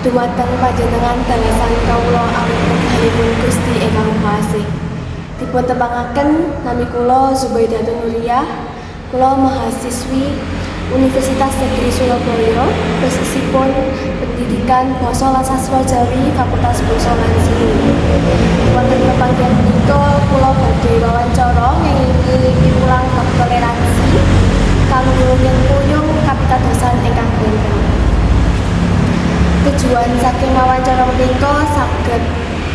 Dumateng panjenengan dalasan kawula awit wekdalipun Gusti ingkang Maha Asih. Dipun tepangaken nami kula Zubaidatun Nuriyah, kula mahasiswi Universitas Negeri Surabaya, basisipun Pendidikan Basa lan Sastra Jawi Fakultas Basa lan Seni. Wonten pepanggihan punika kula badhe wawancara ngengingi piwulang bab toleransi kanggo nyengkuyung kapitadosan ingkang benten. Tujuan saking wawancara menika saged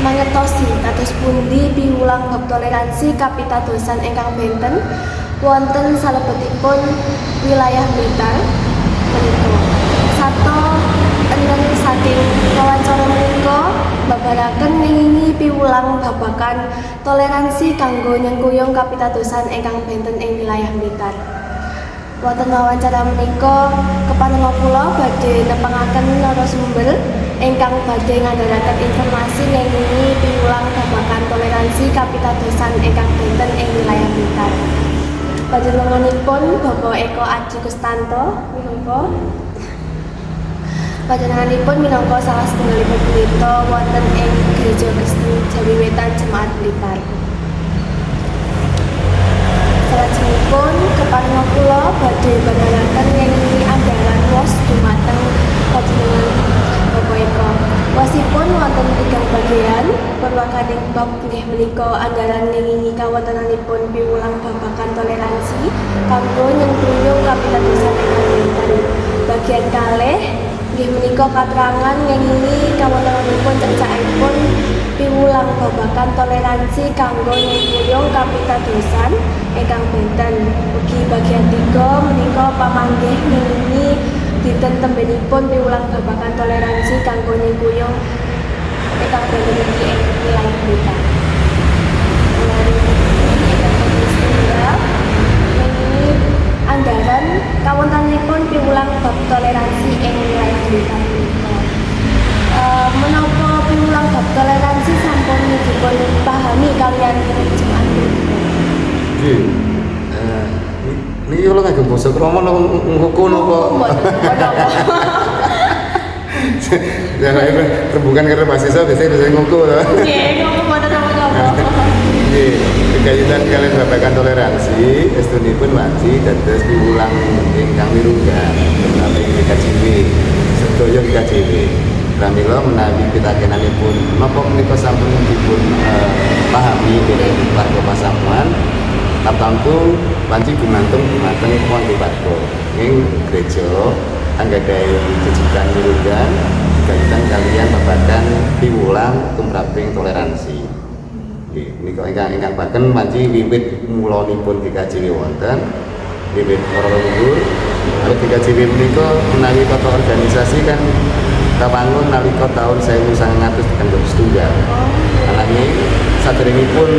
mangetosi kados pundi piwulang bab toleransi kapitadosan ingkang benten wonten salebetipun wilayah Blitar menika. Sato enten saking wawancara menika mbabaraken ngengingi piwulang babagan toleransi kanggo nyengkuyung kapitadosan ingkang benten ing wilayah Blitar. Wonten wawancara menika kepanjenengan kula badhe nepangaken narasumber ingkang badhe ngandharaken informasi ngengingi piwulang babagan toleransi kapitadosan ingkang benten ing wilayah Blitar. Panjenenganipun Bapak Eko Aji Kustanto minangka salah setunggalipun pendeta wonten ing Gereja Kristen Jawi Wetan Jemaat Blitar. Salajengipun kepanjenengan kula badhe bandharaken ngengingi andharan wos dumateng panjenengan Bapak Eko. Wasipun wonten 3 bagean. Purwakaning bab inggih menika andharan ngengingi kawontenanipun piwulang babagan toleransi kanggo nyengkuyung kapitadosan ingkang benten. Bagian kalih inggih menika katerangan ngengingi kawontenanipun cecakipun piwulang babagan toleransi kanggo nyengkuyung kapitadosan ingkang benten. Ugi bagian 3 menika pamanggih ngengingi dinten tembenipun piwulang babagan toleransi kanggo nyengkuyung ingkang benten ing wilayah Blitar. Ngengingi andharan kawontenanipun piwulang bab toleransi ing wilayah Blitar menika. Menapa piwulang bab toleransi sampun dipun pahami kaliyan jemaat menika? Nggih. Niki kula nganggo basa krama ngono kok. Ya nek rembukan karo mahasiswa biasanya ngoko to. Nggih, ngoko mboten apa-apa. Nggih, kekaitan kalian babagan toleransi estunipun wanci dados piwulang ingkang wirunggan menawi KJW sedaya KJW. Pramila menawi pitakenanipun napa menika sampun dipun pahami dening warga pasamuan tamtu wanci gumantung dumateng wonten warga ing gereja anggadhahi jejikan wirunggan kaitan kalian babagan piwulang tumraping toleransi. Nggih, menika ingkang baken wanci wiwit mulanipun GKJW wonten wiwit para leluhur. Awit GKJW menika menawi tata organisasi kan kawangun nalika taun 1997. Ananging saderengipun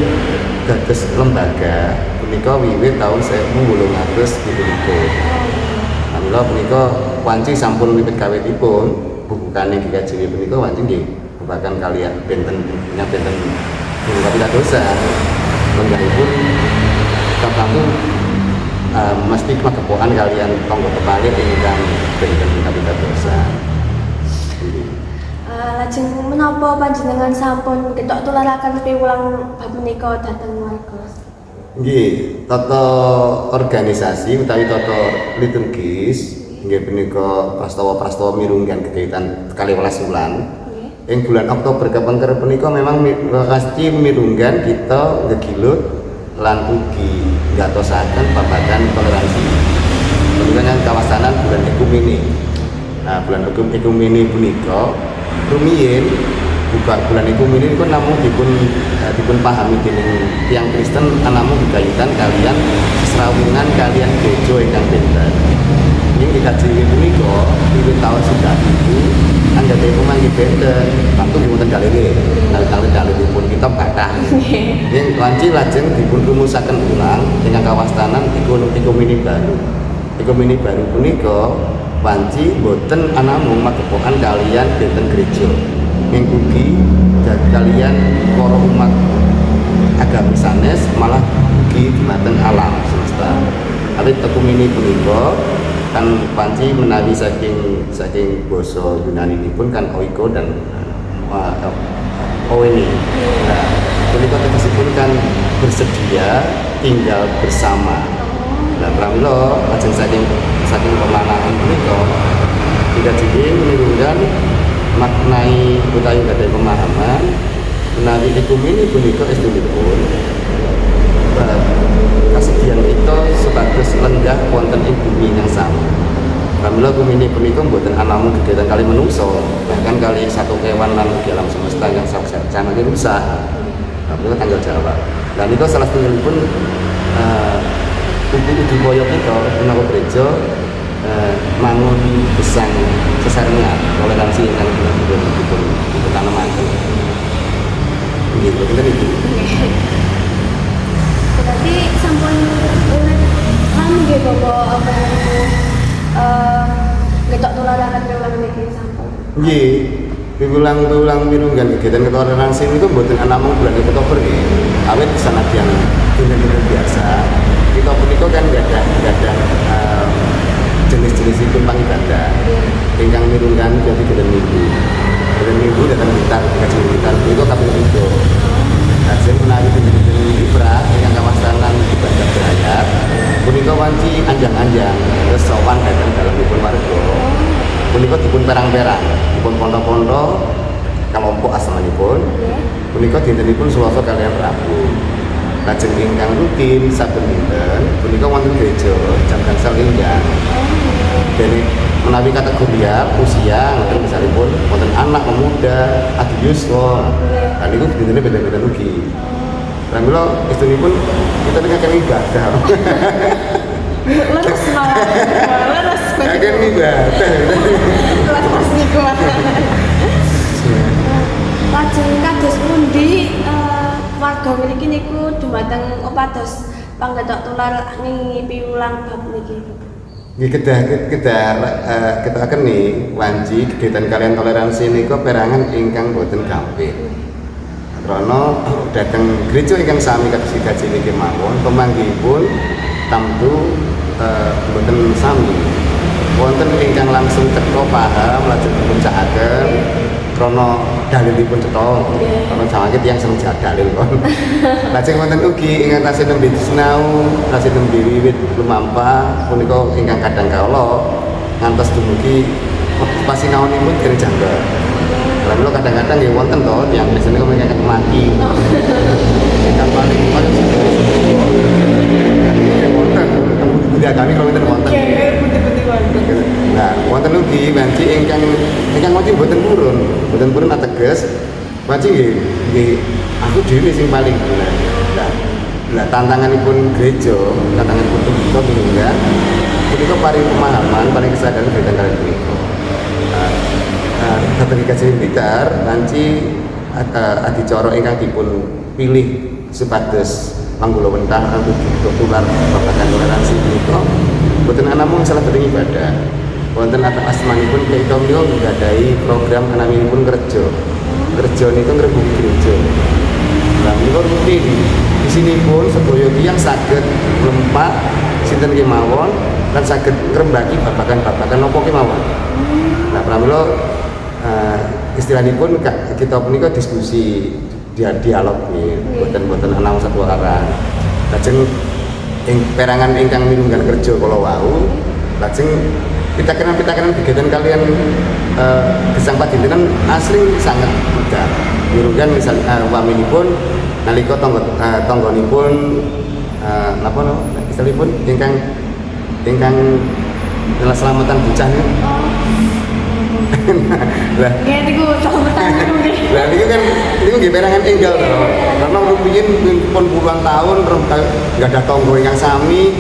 dados lembaga punika wiwit taun 1877. Mila punika wanci sampun wiwit kawitipun bubukane GKJW punika wanci nggih babagan kalian benten kapitadosan lenggahipun tamtu mesti magepokan kalian tangga tepalit ingkang benten kapitadosan. Lajeng menapa panjenengan sampun ketok tularaken piwulang bab menika dhateng warga? Nggih, tata organisasi utawi tata liturgis nggih punika prastawa-prastawa mirunggan kekaitan 12 wulan. Ing bulan Oktober kepengker punika memang pasti mirunggan kita ngegilut lan ugi ngatosaken babagan toleransi. Punika kawasanan bulan ekumene. Nah, bulan ekumene punika rumiyin buka bulan ekumene niku namung dipun pahami dening tiyang Kristen namung kekaitan kalian srawungan kalian gereja ingkang benten. Ing GKJW punika wiwit taun 1900 anggadhahi pamanggi benten waktu wonten galere. Dalil-dalilipun kitab kathah. Ing wanci lajeng dipun rumusaken ulang ingkang kawastanan ekumene baru. Ekumene baru punika wanci boten namung magepokan kalian benten gereja. Ing ugi kalian para umat agama sanes malah ugi dumateng alam semesta. Awit ekumene punika kan panci menawi saking basa Yunani pun kan oiko dan oeni. Nah, punika tegesipun kan bersedia tinggal bersama. Nah, pramila lajeng saking pemanangan punika tidak jadi menurunkan maknai utawi gadai pemahaman menawi ekumene punika estunipun kasedihan kita sebagus lenggah wonten ing bumi yang sama. Pramila kumene punika mboten anamung kegiatan kali menungso, bahkan kali satu kewan lan ugi alam semesta yang sangat rusak. Pramila tanggal jawab. Dan itu salah satunggalipun uji boyok kita menawa gereja mangun gesang sesarengan toleransi yang dipun tanamaken. Nggih, boten iki. Berarti sampun urip kan nggih Bapak getok tularan niki sampun. Nggih, piwulang mirunggan kegiatan ketoleransi itu mboten anamung bulan Oktober nggih. Awit sanadyan dina-dina biasa. Kita punika kan enggak ada jenis-jenisipun pangibadah. Ingkang mirunggan jadi kegiatan minggu. Kegiatan minggu datang gitar, kajian gitar punika kaping 3. Kajian menawi kegiatan ibrah ingkang kawastanan ibadah berayat. Punika wanci anjang-anjang terus sowan datang dalemipun warga. Punika dipun perang-perang, dipun pondok-pondok kelompok asmanipun. Punika dintenipun Selasa kaliyan Rabu. Lajeng ingkang rutin saben dinten punika wonten gereja jam gangsal enjang. Dene menawi kategori usia ngoten misalipun wonten anak pemuda, adiuswa. Lah niku dintene beda-beda ugi. Pramila estunipun kita nikaken ibadah. Leres malah. Leres. Nikaken ibadah. Leres niku. Lajeng kados pundi warga mriki niku dumateng upados panggetok tular ngingi piwulang bab niki. Nggih kita akan nih wanci kegiatan kalian toleransi niku perangan ingkang boten gampil. Karena dateng gereja ingkang sami kados gaji niki mawon pemanggihipun tamtu boten sami. Wonten ingkang langsung teka paham lajeng dipuncakaken krana dalilipun cetha. Karena jawake tiyang seneng dalil kon. Lajeng wonten ugi ingkang tasih nembe sinau, tasih nembe wiwit lumampah punika ingkang kadang kala ngantos dumugi pasinaonipun dereng janggal. Pramila kadang-kadang nggih wonten to tiyang Kristen niku ingkang mati. Ingkang paling wonten budi agami kalau wonten wonten. Nah, wonten ugi wanci ingkang wanci mboten purun ateges wanci nggih aku dhewe sing paling bener. Lah tantanganipun gereja, tantanganipun kita mingguan punika paring pemahaman, paring kesadaran kegiatan kalian punika. Dateng kajian gitar wanci adicara ingkang dipun pilih supados panggula wentah untuk tular babagan toleransi punika boten anamung salah satu ibadah. Wonten asmanipun kita menika nggadahi program anaminipun kerja. Kerja niku ngrebuki gereja. Lah menika rutin. Di sini pun sedaya tiyang saged mlempat sinten kemawon lan saged ngrembaki babagan-babagan napa kemawon. Nah pramila istilahipun kita punika diskusi dialog nggih, boten ana satu arah. Lajeng perangan ingkang mirunggan kerja kala wau, lajeng pitakenan kegiatan kalian gesang padintenan asring sangat mudah. Mirunggan misal waminipun nalika tanggonipun napa istilahipun ingkang selamatan bocah niku. Lah niku selamatan niku nggih. Lah niku nggih perangan enggal to. Karena rumiyin pun puluhan tahun enggak ada tangga ingkang sami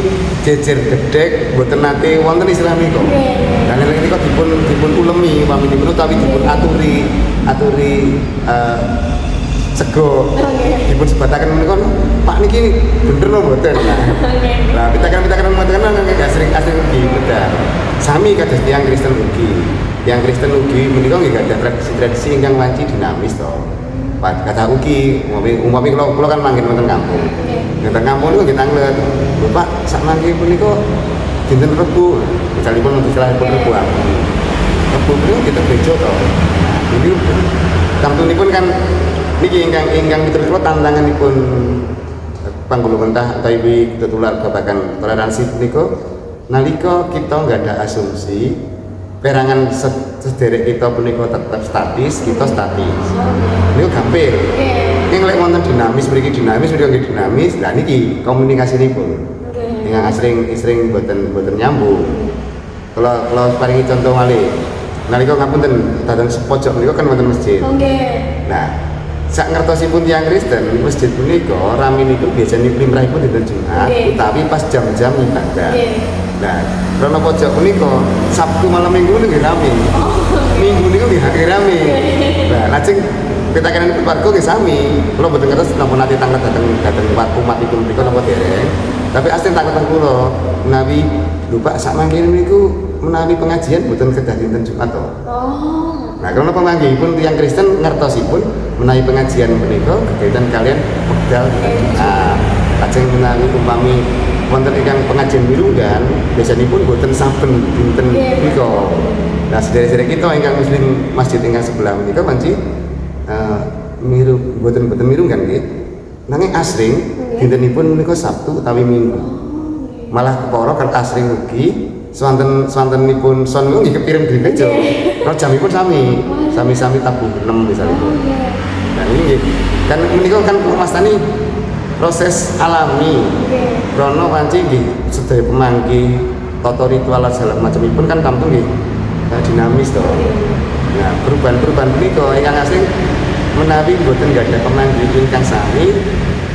jejer gedhek mboten nate wonten istilah menika. Lah nek niku dipun ulemi paminipun utawi dipun aturi sego dipun sebataken menika Pak niki bener lho mboten. Lah pitakenan nggih asring ugi bedah. Sami kados tiyang Kristen ugi. Yang Kristen ugi menika nggih ada tradisi-tradisi ingkang wanci dinamis to. Kata ugi, umpami kula kan manggen wonten kampung. Wonten kampung niku nggih tanglet. Lho Pak, sak mangke punika dinten Rebo, misalipun istilahipun Rebo Abu. Rebo punika kita gereja to. Jadi tamtunipun kan niki ingkang miturut kula tantanganipun panggulumentah utawi tutular babagan toleransi punika nalika kita nggak ada asumsi perangan sederek kita punika tetap statis, kita statis. Niku gampil. Ing lek wonten dinamis mriki dinamis, lah niki komunikasinipun. Ingkang asring boten nyambung. Kalau paringi contoh malih. Nalika ngapunten dateng sepojok menika kan wonten masjid. Nah, sak ngertosipun tiyang Kristen, masjid punika raminipun biasane limrahipun dinten Jumat utawi pas jam-jam ibadah. Nah, karena pojok punika Sabtu malam Minggu nggih rame. Minggu niku nggih rame. Nah, lajeng pitakenan keluarga nggih sami. Kula mboten ngertos napa nate tanglet dateng umatipun menika napa dereng. Tapi asli tanglet kula menawi lupa sak mangkene niku menawi pengajian mboten kedah dinten Jumat to. Nah, karena pemanggihipun tiyang Kristen ngertosipun menawi pengajian menika kekaitan kalian wekdal dinten Jumat. Lajeng menawi umpami wonten ingkang pengajian mirunggan biasanipun boten saben dinten menika. Nah, sedherek-sedherek kita ingkang muslim masjid ingkang sebelah menika panci boten mirunggan nggih. Nanging asring dintenipun menika Sabtu utawi Minggu. Malah kepara kan asring ugi swantenipun son niku nggih kepiring di gereja. Kalau jamipun sami tabuh 6 misalipun. Nah, ini nggih kan menika kan mastani proses alami. Krono panci nggih sedaya pemanggih tata ritual segala macamipun kan tamtu nggih dinamis to. Nah, perubahan-perubahan menika ingkang asring menawi boten gadah pemanggih ingkang sami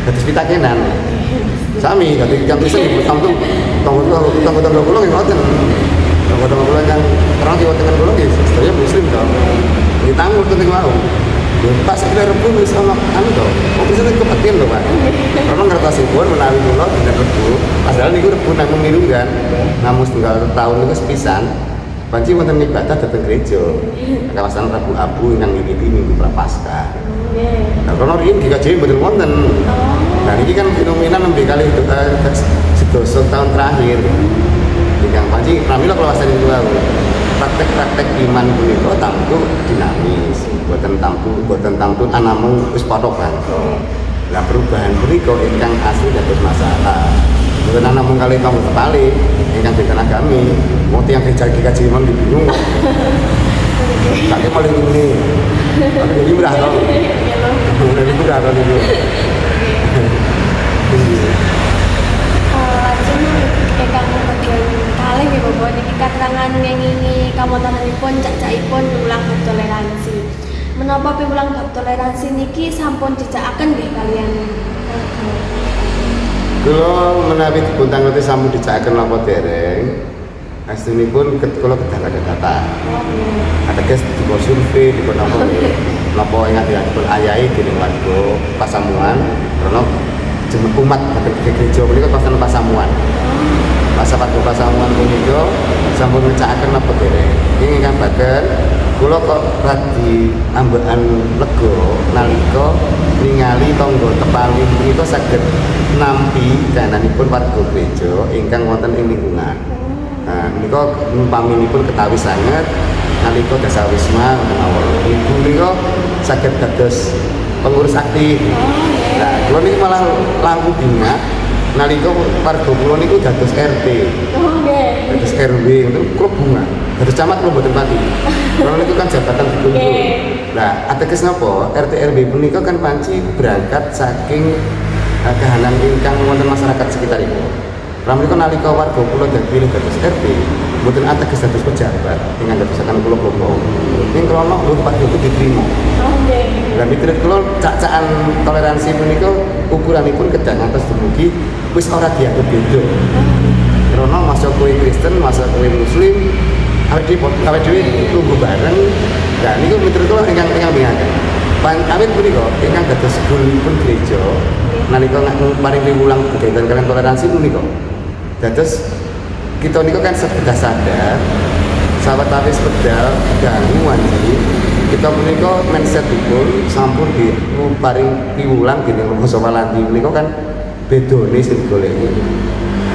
dados pitakenan. Sami dadi ingkang Kristen nggih tamtu tangga-tangga kula nggih ngoten. Tangga-tangga kula ingkang terang kiwa tengen kula nggih sedaya muslim to. Nggih tanggung teng wau. Pas sekira Rebo wis ana anu to. Kok bisa kepetian to, Pak. Karena ngertosipun menawi kula dina Rebo, padahal niku Rebo namung mirunggan, namung setunggal tahun niku sepisan. Panci wonten ibadah dateng gereja. Kawasan Rebo Abu ingkang ngikuti Minggu Prapaskah. Nah, karena riyen GKJ mboten wonten. Nah, ini kan fenomena nembe kali sedoso tahun terakhir. Ingkang panci pramila kula wastani niku wau. Praktek-praktek iman punika tamtu dinamis, boten tamtu anamung wis potokan. Lah perubahan punika ingkang asli dados masalah. Boten anamung kalih kamu kepali ingkang dinten agami, mau tiyang gereja imam bingung. Kaki paling ini. Jadi murah to. Jadi murah to niku. Ingkang bagian kalih nggih Bapak niki katerangan ngengingi kamontenanipun cacahipun piwulang bab toleransi. Menapa piwulang bab toleransi niki sampun dijakaken nggih kalian? Kula menawi dipuntang ngerti sampun dijakaken napa dereng. Aslinipun kula kedah ada data. Ada guys dipun survei dipun apa napa ingkang dipun ayahi dening warga Pasamuan karena jeneng umat dhateng gereja menika pasan Pasamuan. Masa warga Pasamuan punika sampun ngecakaken napa dereng. Ingkang bagen kula kok radi ambekan lega nalika ningali tangga tepalih menika saged nampi dananipun warga gereja ingkang wonten ing lingkungan. Nah, menika umpaminipun ketawi sanget nalika dasawisma menawa ibu menika saged dados pengurus aktif. Nah, kula niki malah langkung bingat nalika warga kula niku dados RT. Dados RW itu kula bunga. Dados camat kula mboten pati. Kula niku kan jabatan dikunjung. Nah, ateges napa? RT RW punika kan panci berangkat saking kahanan ingkang wonten masyarakat sekitaripun. Pramila nalika warga kula dipilih dados RT, mboten ateges dados pejabat, ingkang dadosaken kula kelompok. Ning krana Pak Joko diterima. Lah miturut kula cak-cakan toleransi punika ukuranipun kedah ngantos dumugi wis ora dianggep beda. Krana masa kowe Kristen, masa kowe Muslim, awake dhewe tunggu bareng. Lah niku miturut kula ingkang bingaken. Awit punika ingkang dados gulipun gereja nalika paring piwulang kegiatan kalian toleransi punika. Dados kita niku kan sekedar sadar sahabat tawis pedal ganggu wanci kita menika mindsetipun sampun paring piwulang dening Romo Sawalandi menika kan bedone sing digoleki.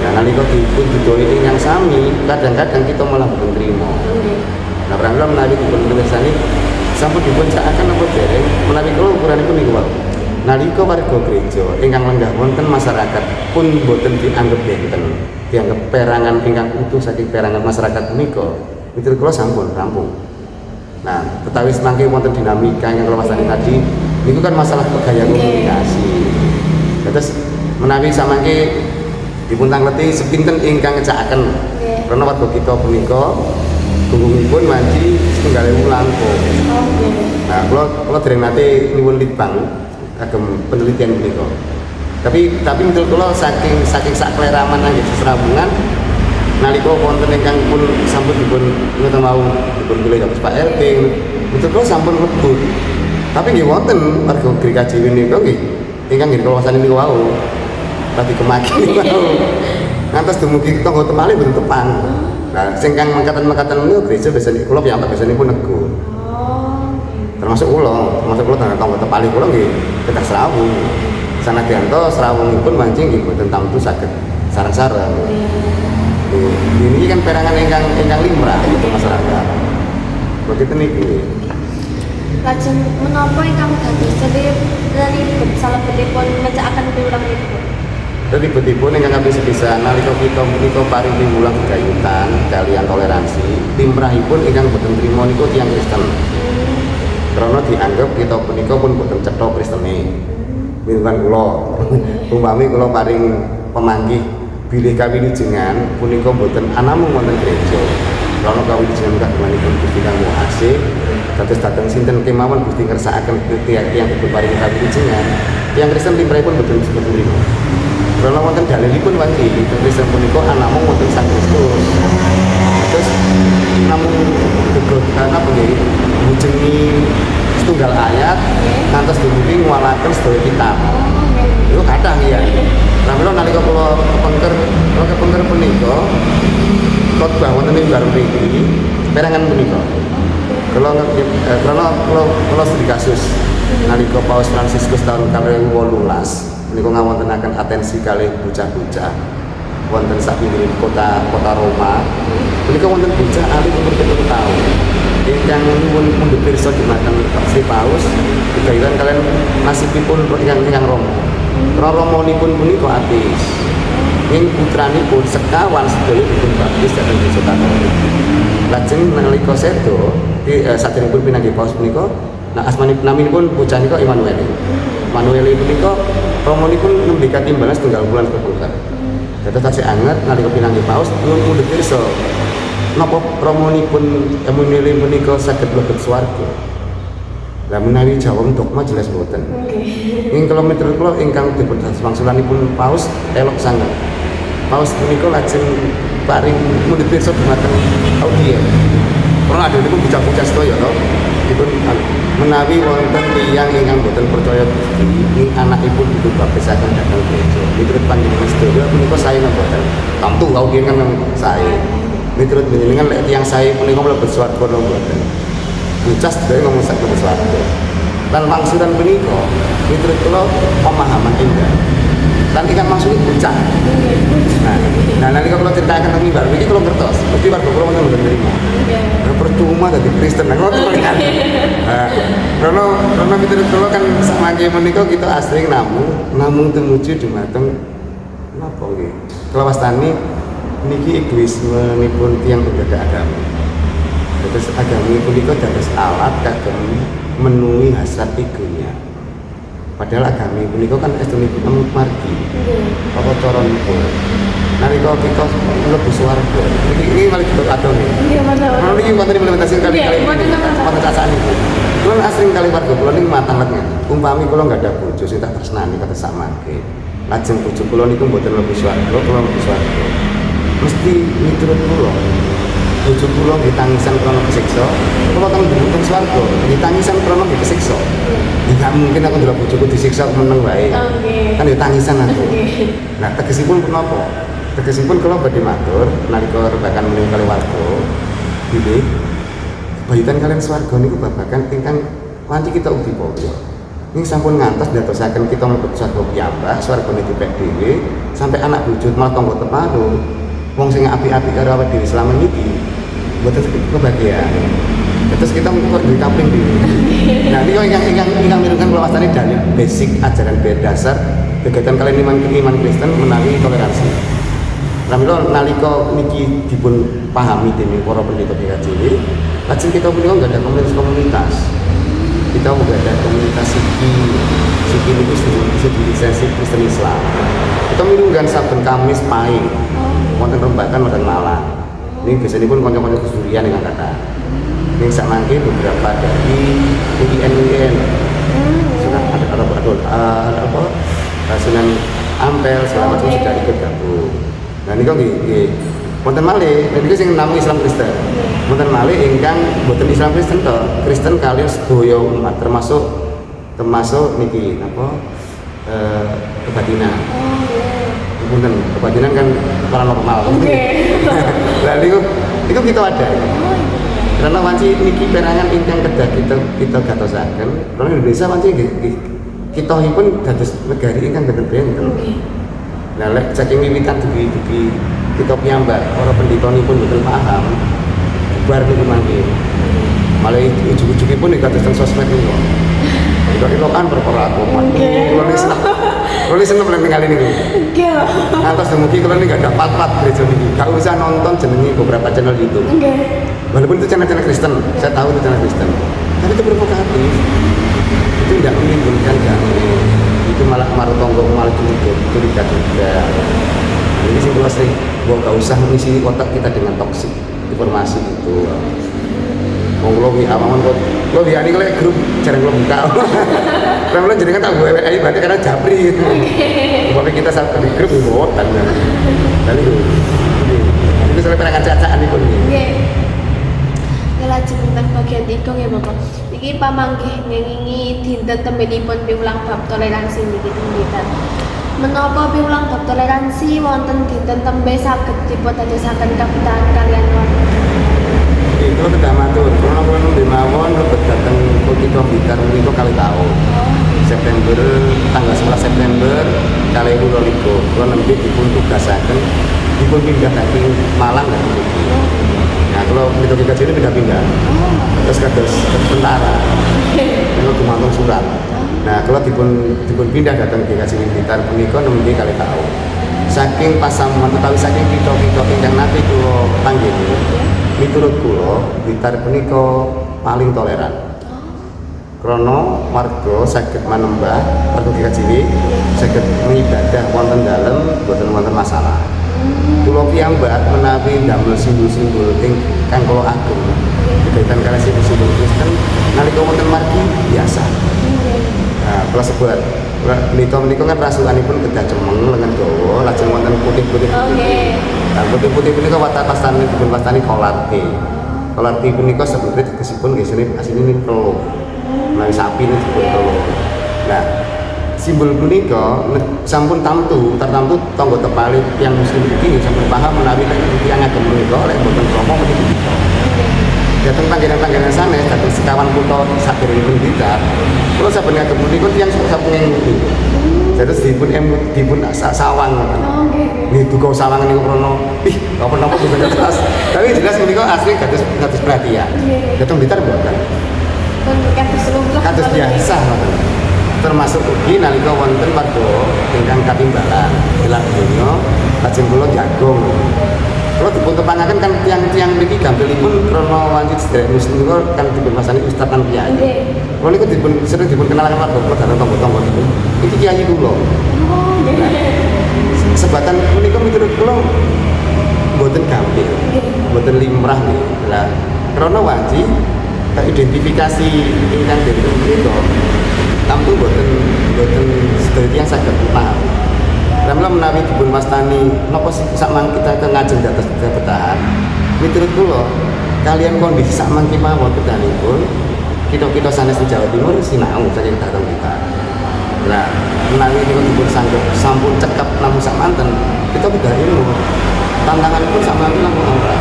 Nah nalika dipun didoi ingkang sami, kadang-kadang kita malah boten trima. Nah pramila menawi dipun mirsani sampun dipun sakaken napa dereng menawi kula ukuranipun niku wae. Nalika warga gereja ingkang lenggah wonten masyarakat pun boten dianggep benten, dianggep perangan ingkang utuh saking perangan masyarakat punika, miturut kula sampun rampung. Nah, tetapi semangke wonten dinamika yang kula wastani tadi, niku kan masalah gaya komunikasi. Terus menawi samangke dipun tangleti sepinten ingkang ngejakaken karena warga kita punika gunggungipun wanci setunggal ewu langkung. Nah, kula dereng nate nyuwun litbang agem penelitian punika. Tapi menurut kula saking sak kleraman nggih sesrabungan nalika wonten ingkang pun sampun dipun ngoten wau dipun pilih dados Pak RT, menurut kula sampun lebur. Tapi nggih wonten warga GKJ menika nggih ingkang nggih kawasan niku wau. Tadi kemaki wau. Ngantos dumugi tangga temale boten tepang. Nah, sing kang mangkatan-mangkatan niku gereja biasane kula piyambak biasane pun negur. Termasuk kula tangga tepali kula nggih kedah serawung. Sanadyanto serawungipun mancing nggih boten tamtu saged sareng-sareng. Ini kan perangan ingkang limrah untuk masyarakat. Begitu niki. Lajeng menapa ingkang dados ribet salebetipun ngejakaken piwulang niku? Ribetipun ingkang kabeh sepisan nalika kita menika paring piwulang gegayutan kaliyan toleransi, limrahipun ingkang boten trima niku tiyang Kristen. Karena dianggap kita punika pun boten cetha Kristene. Mirukan kula, umpami kula paring pemanggih bilih kawilujengan punika boten anamung wonten gereja. Karena kawilujengan kagunganipun Gusti kanggo asih, dados dhateng sinten kemawon Gusti ngersakaken tiyang dipun paring kawilujengan, tiyang Kristen limrahipun boten trima. Karena wonten dalilipun wanci Kristen punika anamung wonten Sang Kristus. Terus namung gegokan apa nggih mujengi setunggal ayat ngantos dumugi ngwalaken sedaya kitab. Itu kathah ya. Pramila nalika kula kepengker punika khotbah wonten ing bar mriki perangan punika. Kula studi kasus nalika Paus Fransiskus tahun 2018 niku ngawontenaken atensi kalih bocah-bocah wonten sapinggir kota Roma. Punika wonten bocah alit umur 7 tahun. Ingkang nyuwun mundhut pirsa dhumateng Sri Paus gegayutan kalian nasibipun ingkang Roma. Karena Romanipun punika ateis. Ing putranipun sekawan sedaya dipun baptis dhateng Gereja Katolik. Lajeng nalika seda saderengipun pinanggih Paus punika, nah naminipun bocah nika Immanuel. Immanuel punika Romanipun nembe katimbalan setunggal bulan kepungkur. Dados tasih anget nalika pinanggih Paus nyuwun mundhut pirsa napa Romanipun Immanuel punika saged mlebet swarga. Lah menawi jawab dogma jelas boten. Ing kilometer kula ingkang dipun wangsulanipun Paus elok sanget. Paus punika lajeng paring mundhut pirsa dhumateng audien. Ora ada niku bocah-bocah sedaya to. Dipun menawi wonten tiyang ingkang boten percaya Gusti, ing anakipun dipun baptisaken dhateng gereja. Miturut panjenengan sedaya punika sae napa boten? Tamtu audien kan sae. Miturut panjenengan lek tiyang sae punika mlebet swarga napa boten? Bocah sedaya ngomong sak mlebet swarga. Lan maksudan punika miturut kula pemahaman indah. Lan ingkang maksud bocah. Nah nalika kula critakaken teng mimbar iki kula ngertos, mesti warga kula wonten mboten nrimo. Percuma dadi Kristen nang ngoten kan. Karena miturut kula kan samangke menika kita asring namung tumuju dhumateng napa nggih. Kula wastani niki egoismenipun tiyang berbeda agama. Terus agama punika dados alat kagem menuhi hasrat egonya. Padahal agama punika kan estunipun margi. Apa caranipun? Nalika kita mlebu swarga. Ini malah kita kadone. Iya, betul. Kalau niki wonten implementasi kali-kali. Wonten cacane. Kula asring kali warga kula niku matang let. Umpami kula enggak ada bojo sing tak tresnani kata samangke. Lajeng bojo kula niku mboten mlebu swarga, kula mlebu swarga. Mesti miturut kula. Bojo kula nggih tangisan krana kesiksa, kula teng teng swarga, nggih tangisan krana nggih kesiksa. Enggak mungkin aku ndelok bojoku disiksa aku meneng wae. Kan ya tangisan aku. Nah, tegesipun menapa? Tegesipun kula badhe matur nalika rebakan menika kali warga. Bilih bayutan kalian swarga niku babagan ingkang wanci kita ugi poyo. Ini sampun ngantos dadosaken kita mlebet swarga piyambak, swargane dipek dhewe, sampai anak bojo malah tangga teparu. Wong sing apik-apik karo awake dhewe selama niki mboten kebahagiaan. Terus kita kok duwe kapling dhewe. Nah, ini kok ingkang mirungkan kula wastani dalil basic ajaran dasar kegiatan kalian iman Kristen menawi toleransi. Pramila nalika niki dipun pahami dening para pendeta GKJW, lajeng kita punika enggak ada komunitas. Kita enggak ada komunitas siki niku studi lisensi Kristen Islam. Kita mirunggan saben Kamis Pahing. Wonten rembakan wonten Malang. Ini biasanya pun kanca-kanca kesurian yang kata. Ini samangke beberapa dari UIN sudah ada apa Sunan Ampel segala macam sudah ikut gabung. Nah ini kok nggih wonten malih niku sing namung Islam Kristen. Wonten malih ingkang boten Islam Kristen to, Kristen kaliyan sedaya umat termasuk niki napa kebatinan. Punten kebatinan kan paranormal. Lah niku kita ada. Karena wanci niki perangan ingkang kedah kita gatosaken. Karena Indonesia wanci nggih kitahipun dados negari ingkang benten-benten. Nah lek saking wiwitan dugi kita piyambak para penditonipun boten paham. Bubar niku mangke. Malah ujug-ujugipun nek kados teng sosmed niku. Kira-kira kan perkara aku. Kalau seneng lan kali niku. Nggih. Atas dumugi kalau ini gak ada part-part gereja ini, gak usah nonton jenengi beberapa channel YouTube. Walaupun itu channel-channel Kristen, saya tahu itu channel Kristen, tapi itu provokatif, itu tidak menimbulkan damai, itu malah marutonggo, malah curiga juga. Ini sih kalau sering, gak usah mengisi otak kita dengan toksik informasi itu. Mau lo WA aman kok, lo WA ini kalau grup jarang lo buka. Kalau lo jadi kan tak gue WA berarti karena japri gitu. Tapi kita saat di grup botan kan. Dan itu soalnya perangan cacaan itu nih. Iya. Lajeng tentang bagian 3 ya Bapak. Iki pamanggih ngengingi dinten temenipun piwulang bab toleransi niki dinten. Menapa piwulang bab toleransi wonten dinten tembe saged dipun dadosaken kapitaan kalian wonten. Itu tidak matur, karena kalau nunggu mawon lebet datang Kutiko Blitar itu kali tahun September, tanggal 11 September kali 2022 kalau nanti dipun tugasaken dipun pindah dari Malang dan Maluku. Nah kalau itu kita sini pindah-pindah terus kados tentara itu gumantung surat. Nah kalau dipun pindah datang di Kasih Blitar punika nembe kali tahun saking pasaman utawi saking kita ingkang nate kula panggil miturut kula Blitar punika paling toleran. Krana warga saged manembah warga GKJW saged mengibadah wonten dalem boten wonten masalah. Kula piyambak menawi damel simbol-simbol ingkang kula agem kaitan kaliyan simbol-simbol Kristen nalika wonten margi biasa. Nah, kula sebut menika kan rasukanipun kedah cemeng lengan dawa lajeng wonten putih-putih. Nah, putih-putih punika wastani dipun wastani kolarti. Kolarti punika sebenarnya tegesipun nggih asline telu. Menawi sapi niku dipun telu. Nah, simbol punika sampun tamtu tangga tepali tiyang muslim iki sampun paham menawi tiyang agem menika oleh boten krama menika. Dateng panggenan-panggenan sanes dateng sekawan kutha saderengipun Blitar. Kula saben agem menika tiyang sampun ngerti. Terus dipun sawang. Nggih duka sawangan niku krana apa-apa bukan jelas. Tapi jelas menika asli kados perhatian. Dateng Blitar mboten. Kados biasa ngoten. Termasuk ugi nalika wonten warga ingkang katimbalan gelar donya lajeng kula jagung. Kula dipun tepangaken kan tiang-tiang mriki gampilipun krana wanci sedherek muslim niku kan dipun wastani ustaz lan kiai. Kula niku sering dipun kenalaken warga kula dateng tangga-tangga niku. Iki kiai kula. Sebatan menika miturut kula mboten gampil. Mboten limrah nih. Lah krana wanci identifikasi ingkang dipun menika tamtu boten sedaya yang saged paham. Lamla menawi dipun wastani napa sih sakmang kita ngajeng dados bertahan. Miturut kula kalian kondisi sakmang kemawon kedanipun kita sanes di Jawa Timur sinau saking dateng kita. Lah menawi niku dipun sanggep sampun cekap namung sakmanten kita udah ilmu. Tantanganipun sakmang namung ora.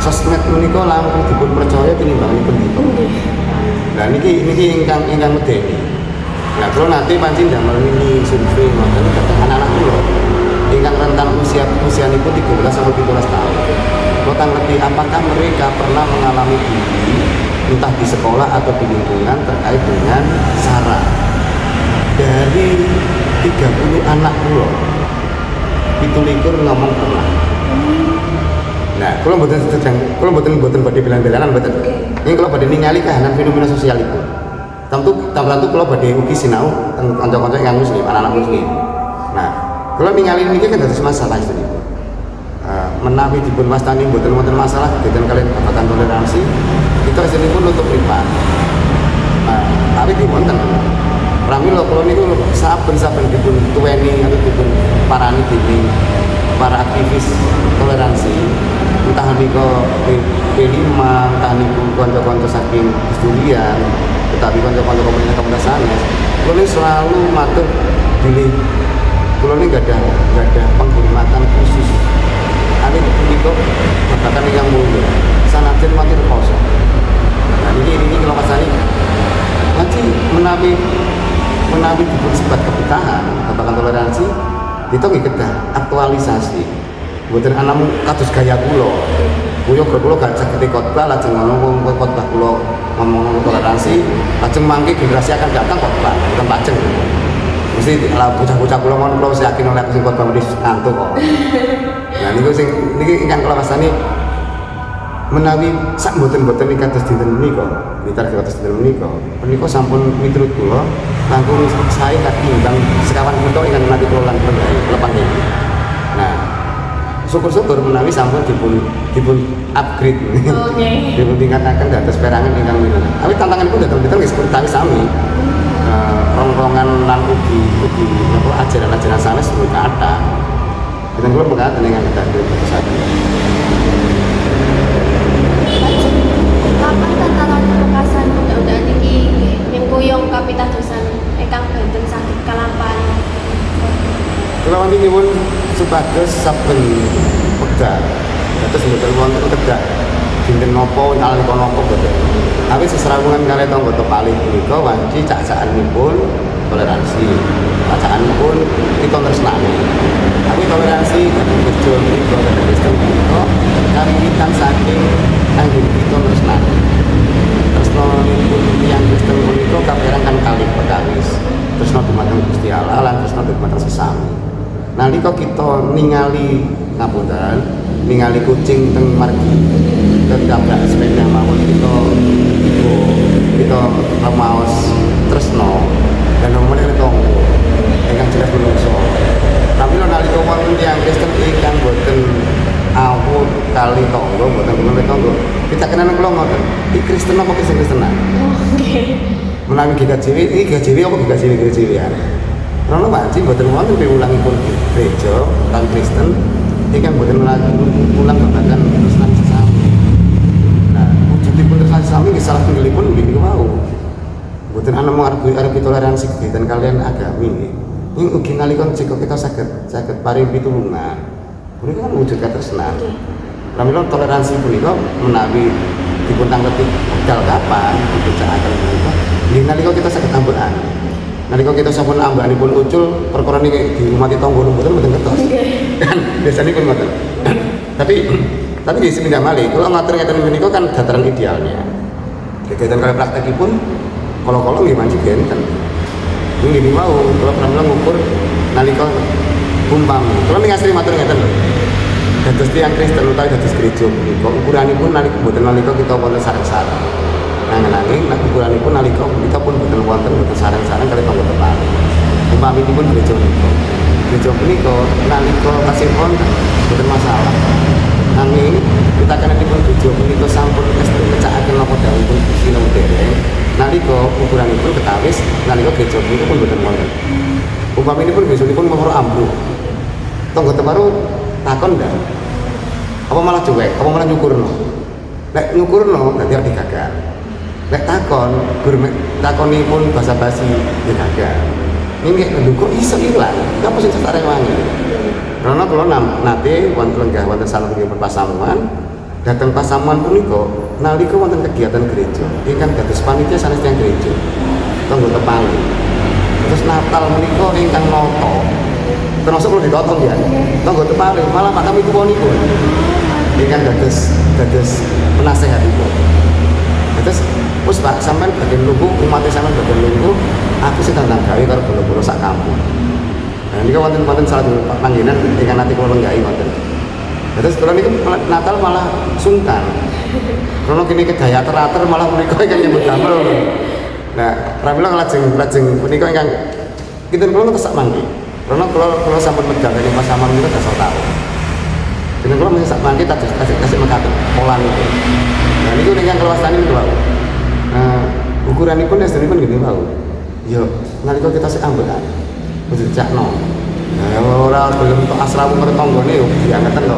Sosmed menika langkung dipun percaya tinimbangipun kita. Nah niki ingkang medeni. Nah, kalau nanti pancen damel ini survei ngoten datang anak-anak kula ingkang rentan usia niku 13 sampai 17 tahun. Kula ngerti apakah mereka pernah mengalami bullying entah di sekolah atau di lingkungan terkait dengan SARA. Dari 30 anak kula 17 ngomong pernah. Nah, kalau mboten badhe bilang-bilangan mboten. Ini kalau badhe ningali kahanan fenomena sosial itu. Tentu kalau badhe ugi sinau teng kanca-kanca ingkang muslim, anak-anak muslim. Nah, kalau ningali niki kan dados masalah itu. Menawi dipun wastani mboten wonten masalah kegiatan kalian babagan toleransi, kita asalipun nutup ripat. Nah, tapi diwonten. Pramila kula niku saben-saben dipun tuweni atau dipun parani dening para aktivis toleransi, entah niku P5, entah niku kanca-kanca saking Durian, tetapi kanca-kanca komunitas sanes, kula selalu matur bilih kula ini gak ada penghormatan khusus. Ane niku bahkan yang mulia, sanajan mati reposo. Nah ini kalau masani nanti menawi dipun sebat kebetahan, babagan toleransi, itu nggih kedah aktualisasi. Mboten anamu kados gaya kula. Kula gak saged khotbah lajeng ngono khotbah kula ngomong toleransi, lajeng mangke generasi akan datang khotbah, mboten pajeng. Mesti lah bocah-bocah kula mon kula yakin oleh sing khotbah mesti ngantuk kok. Nah niku niki ingkang kula wastani menawi sak mboten-mboten iki kados dinten menika, witar kados dinten menika sampun miturut kula langkung saya katimbang sekawan putra ingkang nanti kula lan lepan iki. Nah, syukur-syukur menawi sampun dipun upgrade. Dipun tingkataken dados perangan ingkang menika. Tapi tantanganipun datang-datang nggih seperti sami. Rongrongan lan ugi ajaran-ajaran sanes mboten kathah. Dinten kula mekaten ingkang dados satu. Kapan tataran pungkasan undang-undang iki nyengkuyung kapitadosan ingkang benten saged kalampahan? Kula wanti nyuwun supados saben wekdal dados mboten wonten kedah dinten napa nalika napa boten. Tapi seserawungan kalih tangga tepalih punika wanci cak-cakanipun toleransi. Cak-cakanipun kita tresnani. Tapi toleransi kadang kerja menika kadang Kristen menika kawiwitan saking anggen kita tresnani. Tresnanipun tiyang Kristen punika kaperang kan kalih perkawis. Tresna dumateng Gusti Allah lan tresna dumateng sesami. Nalika kita ningali ngapunten, ningali kucing teng margi ketabrak sepeda mawon kita maos tresno dan nomornya tonggo ingkang jelas menungso. Tapi nalika wonten tiyang Kristen ingkang boten awut kali tonggo, boten kali tonggo, kita kenal kula ngoten. Iki Kristen apa Kristenan? Oke. Menawi GKJW, ini GKJW apa GKJW ya? Karena wajib boten wonten piwulangipun gereja lan Kristen ingkang boten ulang babagan tresnan sesami. Nah, wujudipun tresnan sesami nggih salah tunggalipun nggih niku wau. Boten ana arepi toleransi kegiatan kalian agami nggih. Ing ugi nalika kita saged paring pitulungan. Punika kan wujud katresnan. Pramila toleransi punika menawi dipun tangleti wekdal kapan dipecakaken punika. Nggih nalika kita saged ambekan. Nalika kita sampun ambakanipun ucul perkara niki dirumati tangga mboten ketos. Kan biasanya pun ngoten. Tapi di sepindah malih kula ngatur ngeten menika kan dataran idealnya. Kegiatan kali praktekipun kala-kala nggih manci benten. Nggih mau kula pramila ngukur nalika umpami. Kula ning asri matur ngeten lho. Dados tiyang Kristen utawi dados gereja punika ukuranipun nalika boten nalika kita wonten sareng-sareng. Nanging ukuranipun nalika kita pun boten wonten sareng-sareng kali tangga tepalih. Umpaminipun gereja punika. Gereja punika nalika kasih wonten boten masalah. Nanging kita kananipun gereja punika sampun kecakaken napa dawuhipun Gusti nang dereng. Nalika ukuranipun ketawis nalika gereja punika pun boten wonten. Umpaminipun gestunipun mawar ambruk. Tangga teparo takon ndak? Apa malah cuek? Apa malah nyukurno? Nek nyukurno berarti ora digagal. Nek takonipun basa-basi ya gagal. Ini kok iso ilang? Apa sing tak rewangi? Karena kula nate wonten lenggah wonten salebetipun pasamuan, dhateng pasamuan punika nalika wonten kegiatan gereja ingkang dados panitia sanes tiyang gereja. Tangga tepalih. Terus Natal menika ingkang nata. Termasuk kula ditotong ya. Tangga tepare malah Pak kami tuwa niku. Ingkang dados penasehatipun. Terus wis Pak sampean bagian lungguh umat sampean bagian lungguh aku sing tandang gawe karo bola-bola sak kampung. Nah niku wonten salah panggenan ingkang nate kula lenggahi wonten. Terus kula niku Natal malah sungkan. Kula kene kedaya teater malah menika ingkang nyambut damel. Nah, pramila lajeng punika ingkang kinten kula kesak mangke. Kula sampun medal ing pasaman niku dasar tahu. Kinten kula mesti sak mangke tasih mekaten pola niku. Nah niku ingkang kelawastani niku wae. Ukuranipun estunipun gede wae. Yo nalika kita sik ambekan. Wis dicakno. Nah, ora gelem tok asramu karo tanggane yo diangeten to.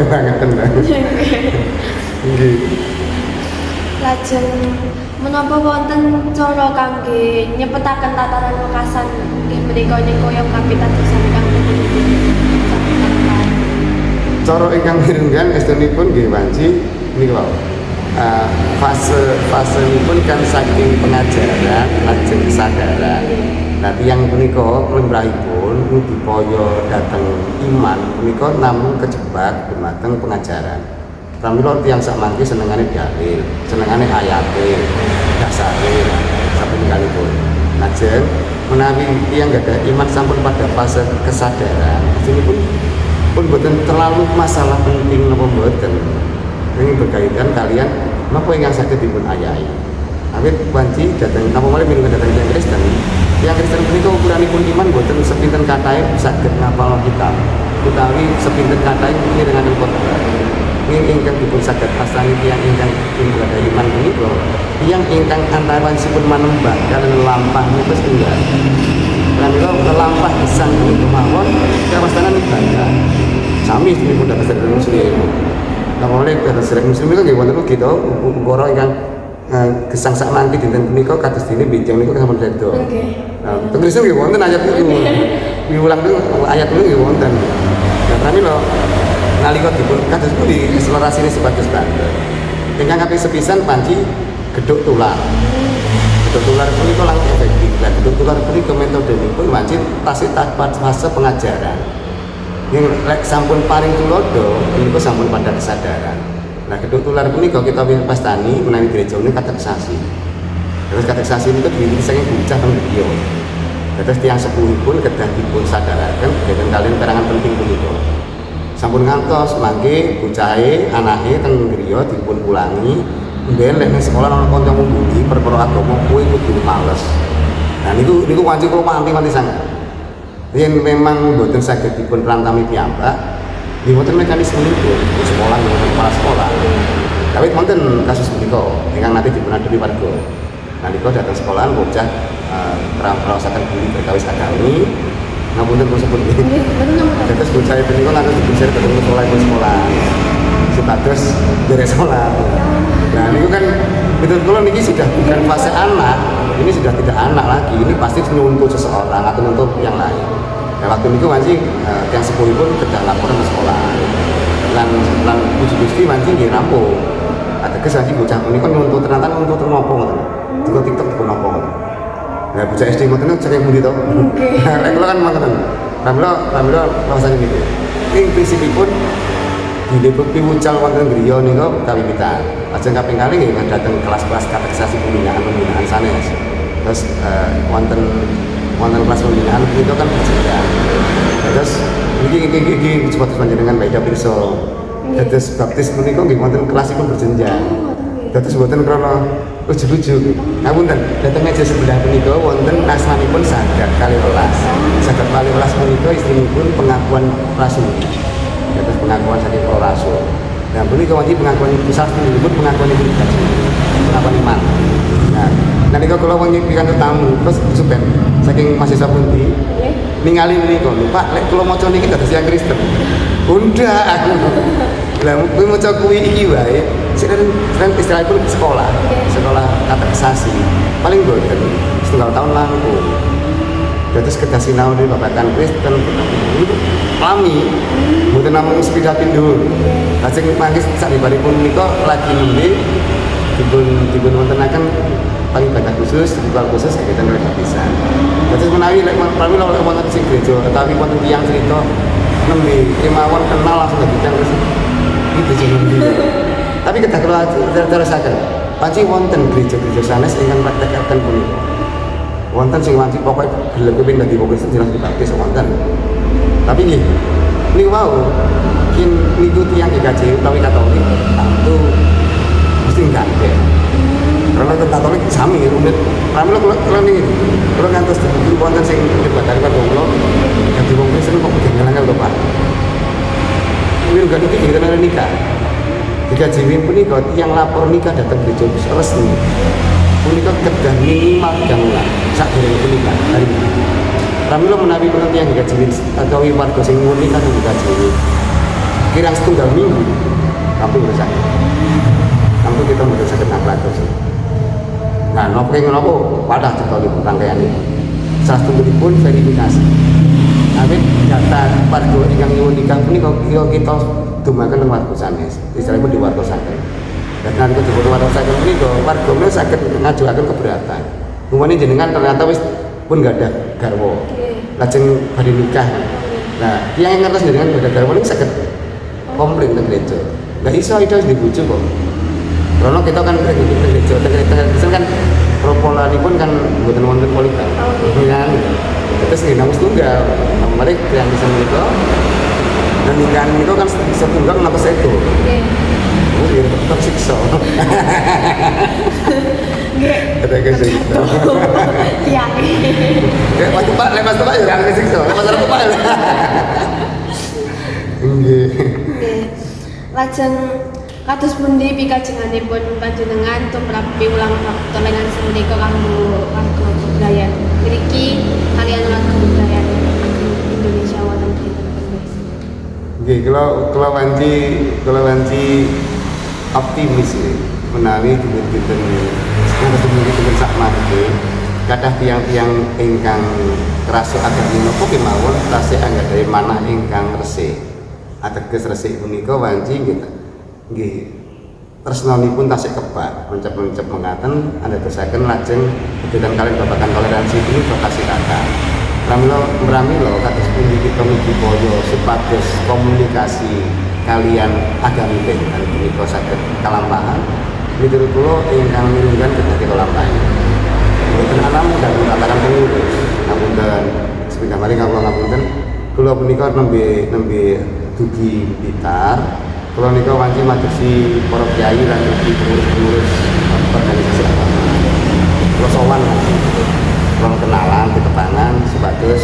Bangetan banget. Nggih. Lajeng menapa wonten cara kangge nyepetaken tataran wekasan nggih menika nyengkaya kapitadosan kangge Cara ingkang mirenggan estunipun nggih wanci niku wae. Fase-fasenipun kan saking pengajaran lajeng kesadaran. Nah, tiyang punika lemrahipun dipaya dhateng iman punika namung kejebak dumateng pengajaran. Pramila tiyang sakmangke senengane dalil, senengane ayate, dasare sapunipun. Lajeng menawi tiyang gadah iman sampun pada fase kesadaran, pun boten terlalu masalah penting napa boten. Ini berkaitan kalian napa ingkang saged dipun ayahi. Awit wanci dhateng napa malih minangka dhateng tiyang Kristen. Tiyang Kristen punika ukuranipun iman boten sepinten katahe saged ngapal kitab. Utawi sepinten katahe mirengaken khotbah. Ingkang dipun saged pastani tiyang ingkang gadhah iman punika, tiyang ingkang antawisipun manembah kaliyan lampah niku setunggal. Pramila lelampah gesang punika mawon kawastanan ibadah. Sami dipun dados sedherek muslim. Namanya dados sedherek muslim niku nggih wonten ugi to ukara ingkang gesang sakmangke dinten punika kados dene benjang niku sampun seda. Nah, teng Kristen nggih wonten ayat niku. Diulang niku ayat niku nggih wonten. Nah, pramila nalika dipun kados pundi eksplorasine sebagai standar. Ingkang kaping sepisan panci gedhuk tular. Gedhuk tular punika langkung efektif. Lah gedhuk tular punika metodenya wajib tasih fase pengajaran. Yang sampun paring tulodo punika sampun pada kesadaran. Nah gedhuk tular punika kita pastani menawi gereja ini kateksasi. Terus kateksasi niku diwiwiti saking bocah teng griya. Terus tiyang sepuhipun kedah dipun sadaraken berkaitan kalian perangan penting punika. Sampun ngantos mangke bocahe anake teng griya dipun ulangi mben lek ning sekolah ana kanca ngundi perkara agama kuwi kudu males. Nah niku wanci kula wanti sanget. Yen memang boten saged dipun rantami piyambak, nggih wonten mekanisme niku di sekolah wonten kepala sekolah. Tapi wonten kasus punika ingkang nate dipun adili warga. Nalika dateng sekolahan bocah merasakan bully berkawis agami. Ngapunten kula sebut nggih. Terus bocah punika ngantos dibusir ketemu sekolah. Supados beres sekolah. Nah niku kan betul kula niki sudah bukan fase anak, ini sudah tidak anak lagi. Ini pasti menuntut seseorang atau menuntut yang lain. Nah waktu niku wanci yang sepuhipun kedah laporan ke sekolah. Lan puji Gusti wanci nggih rampung. Ateges wanci bocah punika nuntut ternyata nuntut napa ngoten. Diko TikTok dipun napa ngoten. Nah bocah SD ngoten niku saking pundi to? Nah lek kula kan ngoten. Pramila rasane niku. Ing prinsipipun Dipun piwucal wonten griya nika kawiwitan. Lajeng kaping kalih nggih dhateng kelas-kelas kateksasi pembinaan sanes. Terus wonten kelas pembinaan itu kan berjenjang. Terus iki sebatas panjenengan Mbak Ida pirsa. Dados baptis menika nggih wonten kelasipun berjenjang. Dados mboten krana ujug-ujug. Ngapunten, dhateng meja sebelah punika wonten asmanipun Sahadat Kaliwelas. Sahadat Kaliwelas punika istrinipun pengakuan rasuli. Atas pengakuan saking para rasul. Nah, punika wajib pengakuan ibu sastra disebut pengakuan ibu kaji, pengakuan iman. Nah, nalika kula wengi pikantuk tamu, terus supen saking mahasiswa pundi ningali menika, Pak, lek kula maca niki dados tiyang Kristen. Bunda aku. Lah kuwi maca kuwi iki wae. Sedang istilahipun sekolah kateksasi. Paling boten setunggal tahun langkung. Terus kedah sinau di babagan Kristen lami mboten namung sepeda pindho. Lajeng mangke saklibaripun menika lagi nembe dipun wontenaken paling badak khusus khusus kegiatan religiusan. Terus menawi lek pramila lek wonten sing gereja utawi wonten tiyang cerita nembe kemawon kenal langsung dadi tiyang Kristen. Iki jenenge. Tapi kedah kula terusaken. Panci wonten gereja-gereja sanes ingkang praktekaken punika. Wonten sing wanci pokoke gelem kepengin dadi wong Kristen jelas dibaptis wonten. Tapi nggih niku wau yen niku tiyang GKJ utawi Katolik tentu mesti enggak. Karena Katolik sami rumit. Pramila kula niki. Kula ngantos diburu wonten sing nyebataken karo kula dadi wong Kristen kok kedengaran lho Pak. Kuwi uga niki kegiatan nikah. Jika jiwin punika yang lapor nikah datang gereja resmi punika kedah minimal 3 bulan sak durung punika hari ini. Pramila menawi penanti yang jiwin atau warga sing nikah nang jiwin kirang setunggal minggu kampung rusak. Kampung kita mboten saged naklatos. Nah, napa ngono wadah cekelipun rangkaian iki. Satunggulipun verifikasi. Awit data warga ingkang nyuwun nikah punika kita dumaken teng warga sanes. Istilahipun di warga sanes. Dan nalika dipun warga sanes punika warga menika saged ngajuaken keberatan. Umumane jenengan ternyata wis pun enggak ada garwa. Lajeng badhe nikah. Nah, tiyang ngertos jenengan badhe garwa niku saged komplain teng gereja. Lah iso dibujuk kok. Karena kita kan gereja, Kristen kan propolanipun kan mboten wonten politik. Kan terus nggih tunggal. Mari yang bisa menika dan nikahan itu kan setunggal napa sedo. Oh, ya tetap siksa. Nggih. Ada kesiksa. Iya. Kayak Mas Pak, lepas Pak ya kan kesiksa. Lepas Pak. Nggih. Nggih. Lajeng kados pundi pikajenganipun panjenengan tumrap piwulang toleransi menika kanggo warga budaya mriki kaliyan warga budaya Indonesia wonten dinten pundi? Nggih, kula wanci optimis nggih menawi dinten dinten sak mangke kathah tiyang-tiyang ingkang kerasa agami napa kemawon tasih anggadhahi manah ingkang resik. Ateges resik punika wanci nggih tresnanipun tasih kebak mencep-mencep mengaten andadosaken lajeng kegiatan kalian babagan toleransi ini kasih kata pramila kados pundi kita midhipaya supados komunikasi kalian agami dan punika saged kalampahan miturut kula ingkang mirunggan kedah kita lampahi mboten alam dhateng tataran pengurus ngapunten sepindah mari ngapunten kula punika nembe dugi Blitar. Kalau nika wanci madosi para kiai lan pengurus organisasi agama. Kula sowan kula kenalan ditepangan supados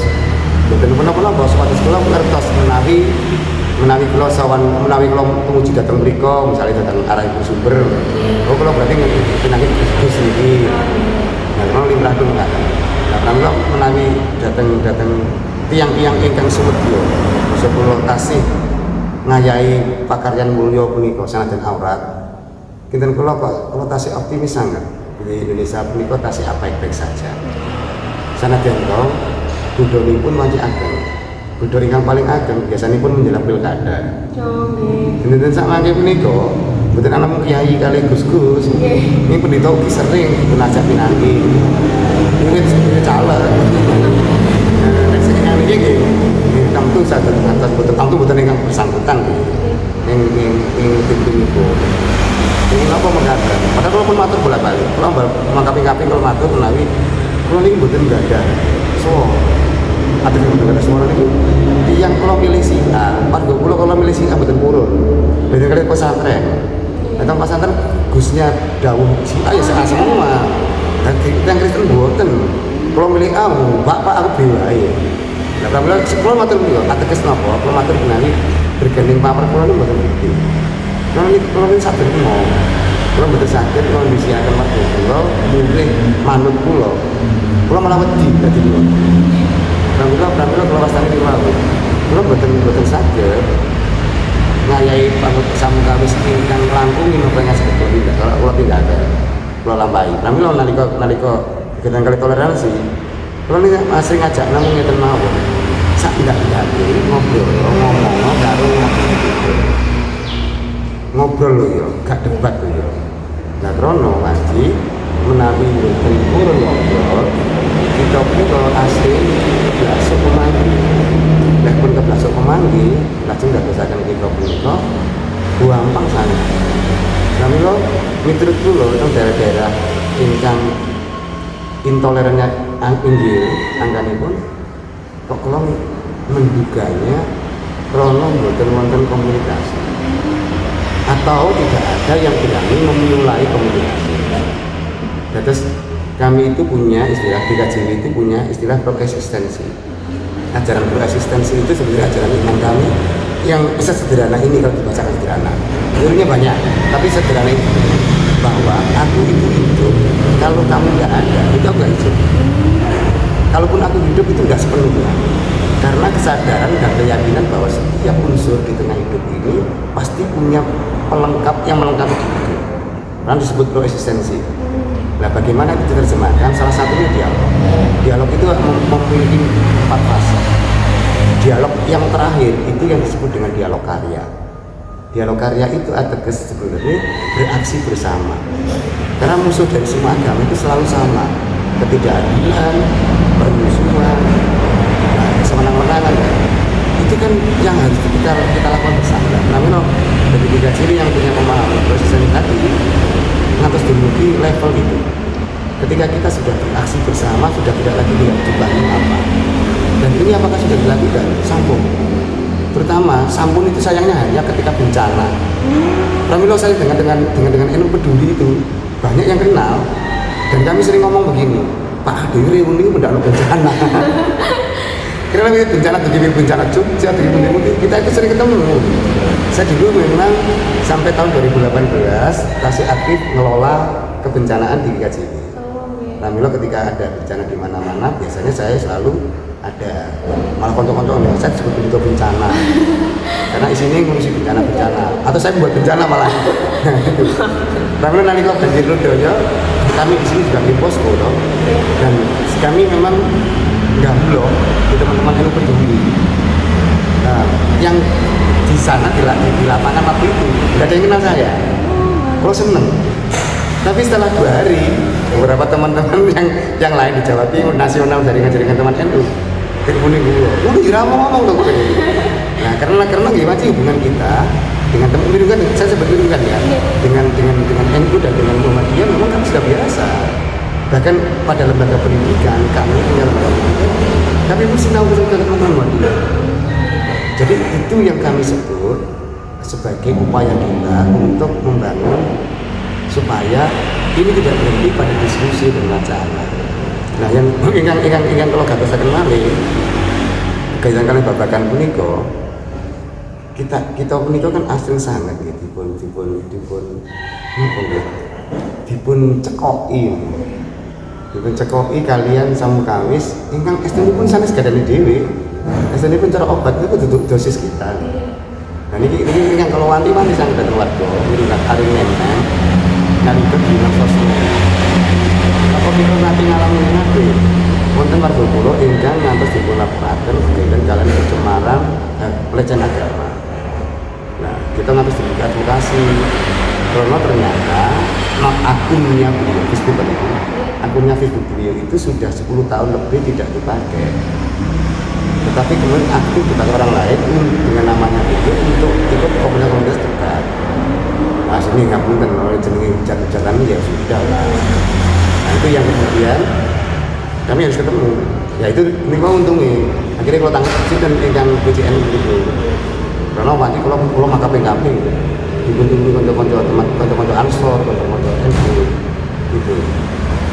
mboten menapa-napa supados kula ngertos menawi kula sowan menawi kula tumuju dhateng mriku misalnya dhateng arah ibu sumber. Oh kula berarti pinanggih Gus niki. Nah kula limrah dulu kan. Nah pramila menawi dhateng tiyang-tiyang ingkang sumedya sepuluh tasih ngayahi pakaryan mulya punika sanajan aurat kinten kula tasih optimis sangat di Indonesia punika tasih baik-baik saja sanajan to budhonipun wanci ageng budho ingkang paling ageng biasanipun menjelang pilkada dinten sak mangke punika mboten ana kiai kali Gus-gus ini pendeta ugi sering munajat pinanggih murid caleg nek sing niki nggih tentu saged atas boten ingkang bersangkutan ing pintu niku. Ini napa mengatakan? Padahal kula pun matur bolak-balik. Kula mangkapi-kapi kula matur menawi kula niki mboten gadah. So, ada yang mboten gadah suara niku. Tiyang kula milih si A, warga kula milih si A mboten purun. Beda kali pesantren. Datang pesantren Gusnya dawuh si A ya si A semua. Dan yang Kristen mboten. Kula milih A, Bapak aku B wae. Nah, pramila kula matur niku ateges napa? Kula matur menawi bergandeng pamrih kula niku mboten ngerti. Kula niki saged ngomong. Kula mboten saged kondisiaken warga kula milih manut kula. Kula malah wedi dadi kula. Pramila kula wastani niku mawon. Kula mboten saged ngayahi pamut samukawis ingkang langkung menapa saged kula tindakan. Kula lampahi. Pramila nalika kegiatan kali toleransi kalau ini masih ngajak namun ngeten mawon sak ndak-ndake ngomong karo ngobrol lho ya gak debat lho ya nah krono wanci menawi niku purun ngobrol kita pun kalau asli blasuk pemanggil lah pun ke blasuk pemanggil lajeng dadosaken kita punika gampang sangat. Kami lo miturut kula teng daerah-daerah ingkang intolerannya inggil angkanipun kok kula menduganya krana mboten wonten komunikasi atau tidak ada yang berani memulai komunikasi. Terus kami itu punya istilah di KJW itu punya istilah proeksistensi. Ajaran proeksistensi itu sebenarnya ajaran iman kami yang sesederhana ini kalau dibacakan sederhana. Teorinya banyak, tapi sederhana itu bahwa aku itu hidup kalau kamu nggak ada itu aku nggak hidup. Kalaupun aku hidup itu nggak sepenuhnya. Karena kesadaran dan keyakinan bahwa setiap unsur di tengah hidup ini pasti punya pelengkap yang melengkapi hidup. Karena disebut proeksistensi. Nah, bagaimana itu diterjemahkan? Salah satunya dialog. Dialog itu memiliki 4 fase. Dialog yang terakhir itu yang disebut dengan dialog karya. Dialog karya itu ateges sebenarnya beraksi bersama. Karena musuh dari semua agama itu selalu sama. Ketidakadilan, permusuhan, kesemenang-menangan kan? Itu kan yang harus kita lakukan bersama. Namun dari 3 ciri yang punya pemahaman proses tadi ngatas duluki level itu. Ketika kita sudah beraksi bersama, sudah tidak lagi lihat jumlahnya apa. Dan ini apakah sudah dilakukan? Sampun. Terutama sampun itu sayangnya hanya ketika bencana. Pramilo saya dengan NU peduli itu banyak yang kenal. Dan kami sering ngomong begini, Pak Dewi Reuni itu tidak ada bencana. Karena bencana begini, bencana Jogja, kita itu sering ketemu. Saya dulu memang sampai tahun 2018 masih aktif ngelola kebencanaan di KJW. Alhamdulillah ketika ada bencana di mana-mana, biasanya saya selalu ada malah konco-konco saya disebut itu bencana. Karena isinya ngurusi bencana-bencana. Atau saya buat bencana malah. Alhamdulillah nanti kalau banjir rodonya, kami di sini juga di posko dong. Dan kami memang nggak blok di teman-teman NU peduli. Nah, yang di sana di lapangan waktu itu nggak ada yang kenal saya. Kalau seneng. Tapi setelah 2 hari beberapa teman-teman yang lain di Jawa Timur nasional jaringan teman NU teleponin gue, udah irama ngomong dong. Nah karena gimana sih hubungan kita dengan teman itu kan saya sebetulnya kan ya dengan NU dan dengan Muhammadiyah memang kan sudah biasa. Bahkan pada lembaga pendidikan kami punya lembaga pendidikan kami mesti tahu ke teman-teman. Jadi itu yang kami sebut sebagai upaya kita untuk membangun supaya ini tidak berhenti pada diskusi dan wacana. Nah, yang ingkang kalau gatosaken malih kaitan kali babakan punika kita punika kan asring sangat gitu dipun cekoki kalian samu kawis ingkang estunipun sanes gadani dhewe. Estunipun cara obat itu duduk dosis kita. Nah ini yang kalau wanti-wanti sang datang warga ini hari nenteng nari ke dinas sosial. Apa kita nanti ngalamin nanti? Wonten warga kula ingkang ngantos dipun laporaken kegayaan kalian pencemaran pelecehan agama. Nah, kita ngantos diberi advokasi. Karena ternyata akunnya beliau Facebook beliau itu sudah 10 tahun lebih tidak dipakai. Tetapi kemudian aktif di orang lain dengan namanya itu untuk ikut komunitas dekat. Nah, sini nggak mungkin kalau jenenge hujan-hujanan ya sudah lah. Nah, itu yang kemudian kami harus ketemu. Ya itu ini mau untungnya. Akhirnya kalau tangkap dan yang BCN itu. Karena nanti kalau maka PKP dibuntungi konco-konco teman, konco-konco Ansor, konco-konco NU gitu.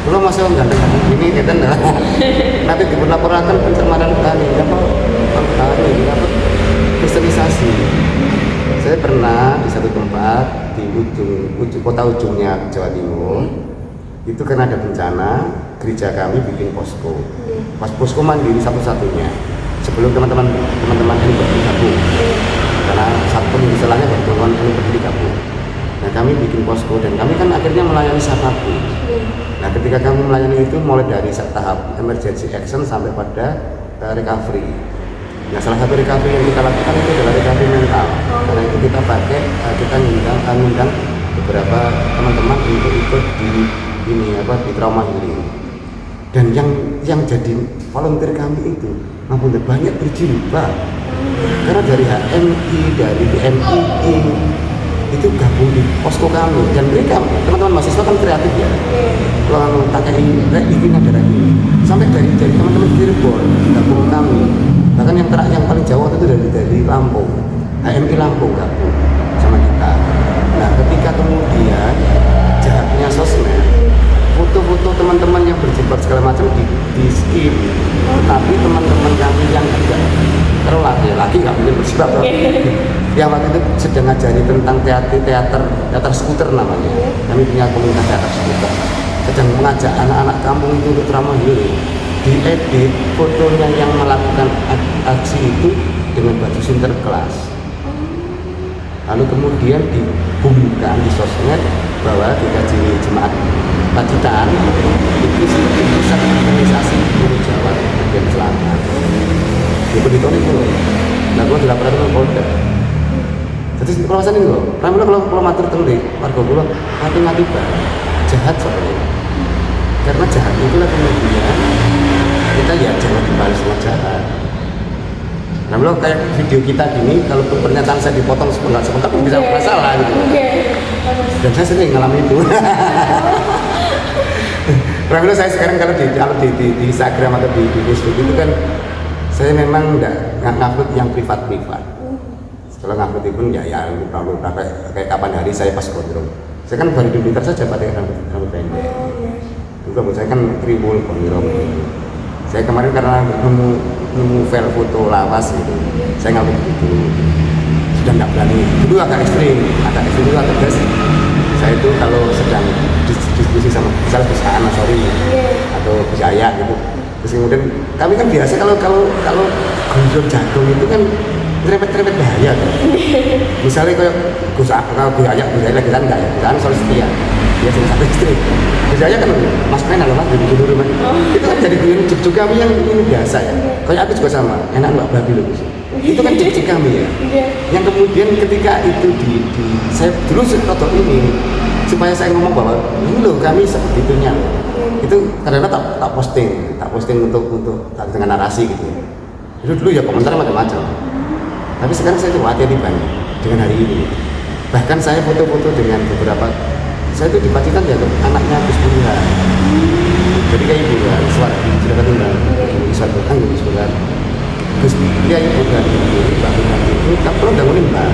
Kalau masih ganteng ini kita nanti dilaporkan pencemaran kali apa kristenisasi. Saya pernah di satu tempat di ujung kota ujungnya Jawa Timur itu karena ada bencana gereja kami bikin posko. Posko mandiri satu-satunya sebelum teman-teman ini bergabung karena satu misalnya teman-teman ini bergabung. Nah kami bikin posko dan kami kan akhirnya melayani siapapun. Nah ketika kami melayani itu mulai dari tahap emergency action sampai pada recovery. Nah salah satu recovery yang kita lakukan itu adalah recovery mental. Karena itu kita pakai, kita ngundang beberapa teman-teman untuk ikut di trauma healing. Dan yang jadi volunteer kami itu ngapunten banyak berjilbab. Karena dari HMI, dari BMII itu gabung di posko kami, dan mereka teman-teman mahasiswa kan kreatif ya. Kalau tak kayak ini ada lagi sampai dari teman-teman Cirebon gabung kami, bahkan yang paling jauh itu dari Lampung, HMI Lampung gabung sama kita. Nah ketika kemudian jahatnya sosmed, foto-foto teman-teman yang berjilbab segala macam di skip, tetapi teman-teman kami yang tidak, kalau laki nggak mungkin berjilbab, yang waktu itu sedang ngajari tentang teater skuter namanya. Kami punya komunitas teater skuter, sedang mengajak anak-anak kampung itu untuk ceramah healing. Diedit fotonya yang melakukan aksi itu dengan baju sinterklas. Lalu kemudian dibumkan di sosmed bahwa DKJ Jemaat Pacitan itu seperti pusat organisasi guru Jawa bagian selatan. Di Pediton itu loh. Nah, gue dilaporkan ke Polda. Jadi kawasan ini loh. Kalau matur tengah warga gue hati-hati banget. Jahat soalnya. Karena jahat itulah kemudian kita ya jangan dibalas sama jahat. Nah, kalau kayak video kita gini, kalau pernyataan saya dipotong sebentar bisa masalah gitu. Dan saya sering ngalamin itu. Nah, saya sekarang kalau di Instagram atau di Facebook itu kan saya memang nggak ngupload yang privat. Kalau ngupload itu pun ya perlu kayak kapan hari saya pas gondrong. Saya kan baru di Blitar saja pakai rambut pendek. Juga saya kan kriwul gondrong. Saya kemarin karena nemu file foto lawas gitu, saya ngupload itu. Sudah nggak berani. Dulu agak ekstrim itu agak tegas. Saya itu kalau sedang diskusi sama misalnya Gus Ana atau Gus Yaya gitu, terus kemudian kami kan biasa kalau gondrong jagung itu kan repet bahaya kan. Misalnya kayak Gus Yaya lagi kan enggak ya, Gus Ana soal setia dia cuma satu istri. Gus Yaya kan Mas Pen loh Mas dulu itu kan jadi juk kami yang ini biasa ya. Kayak aku juga sama, enak Mbak Babi loh Gus. Itu kan juk kami ya. Yang kemudian ketika itu saya dulu foto ini supaya saya ngomong bahwa ini loh kami seperti itunya. Itu kadang-kadang tak posting untuk dengan narasi gitu. Itu dulu ya komentar macam-macam. Tapi sekarang saya coba hati-hati banget dengan hari ini. Bahkan saya foto-foto dengan beberapa, saya itu di Pacitan ya anaknya Gus Burhan. Jadi kayak Ibu Burhan, sudah ketunda, suatu kan Gus Burhan. Gus dia Ibu Burhan itu, Mbak Burhan itu, kalau bangunin Mbak.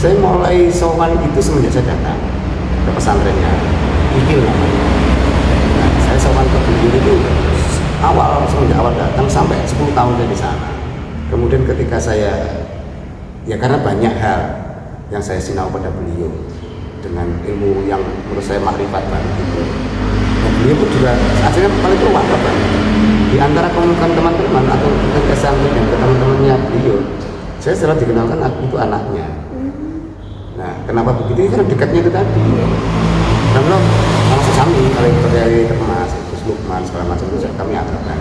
Saya mulai sowan itu semenjak saya datang ke pesantrennya, Ikil namanya. Nah, saya sowan ke beliau itu semenjak awal datang sampai 10 tahun dari sana. Kemudian ketika saya, ya karena banyak hal yang saya sinau pada beliau dengan ilmu yang menurut saya makrifat banget gitu. Dan beliau pun juga akhirnya paling berwarna banget. Di antara teman-teman atau pesantren dan teman-temannya beliau, saya selalu dikenalkan aku itu anaknya. Nah, kenapa begitu? Karena dekatnya itu tadi. Dan lo langsung sami kalau dari Termas, terus Lukman segala macam itu kami akrabkan.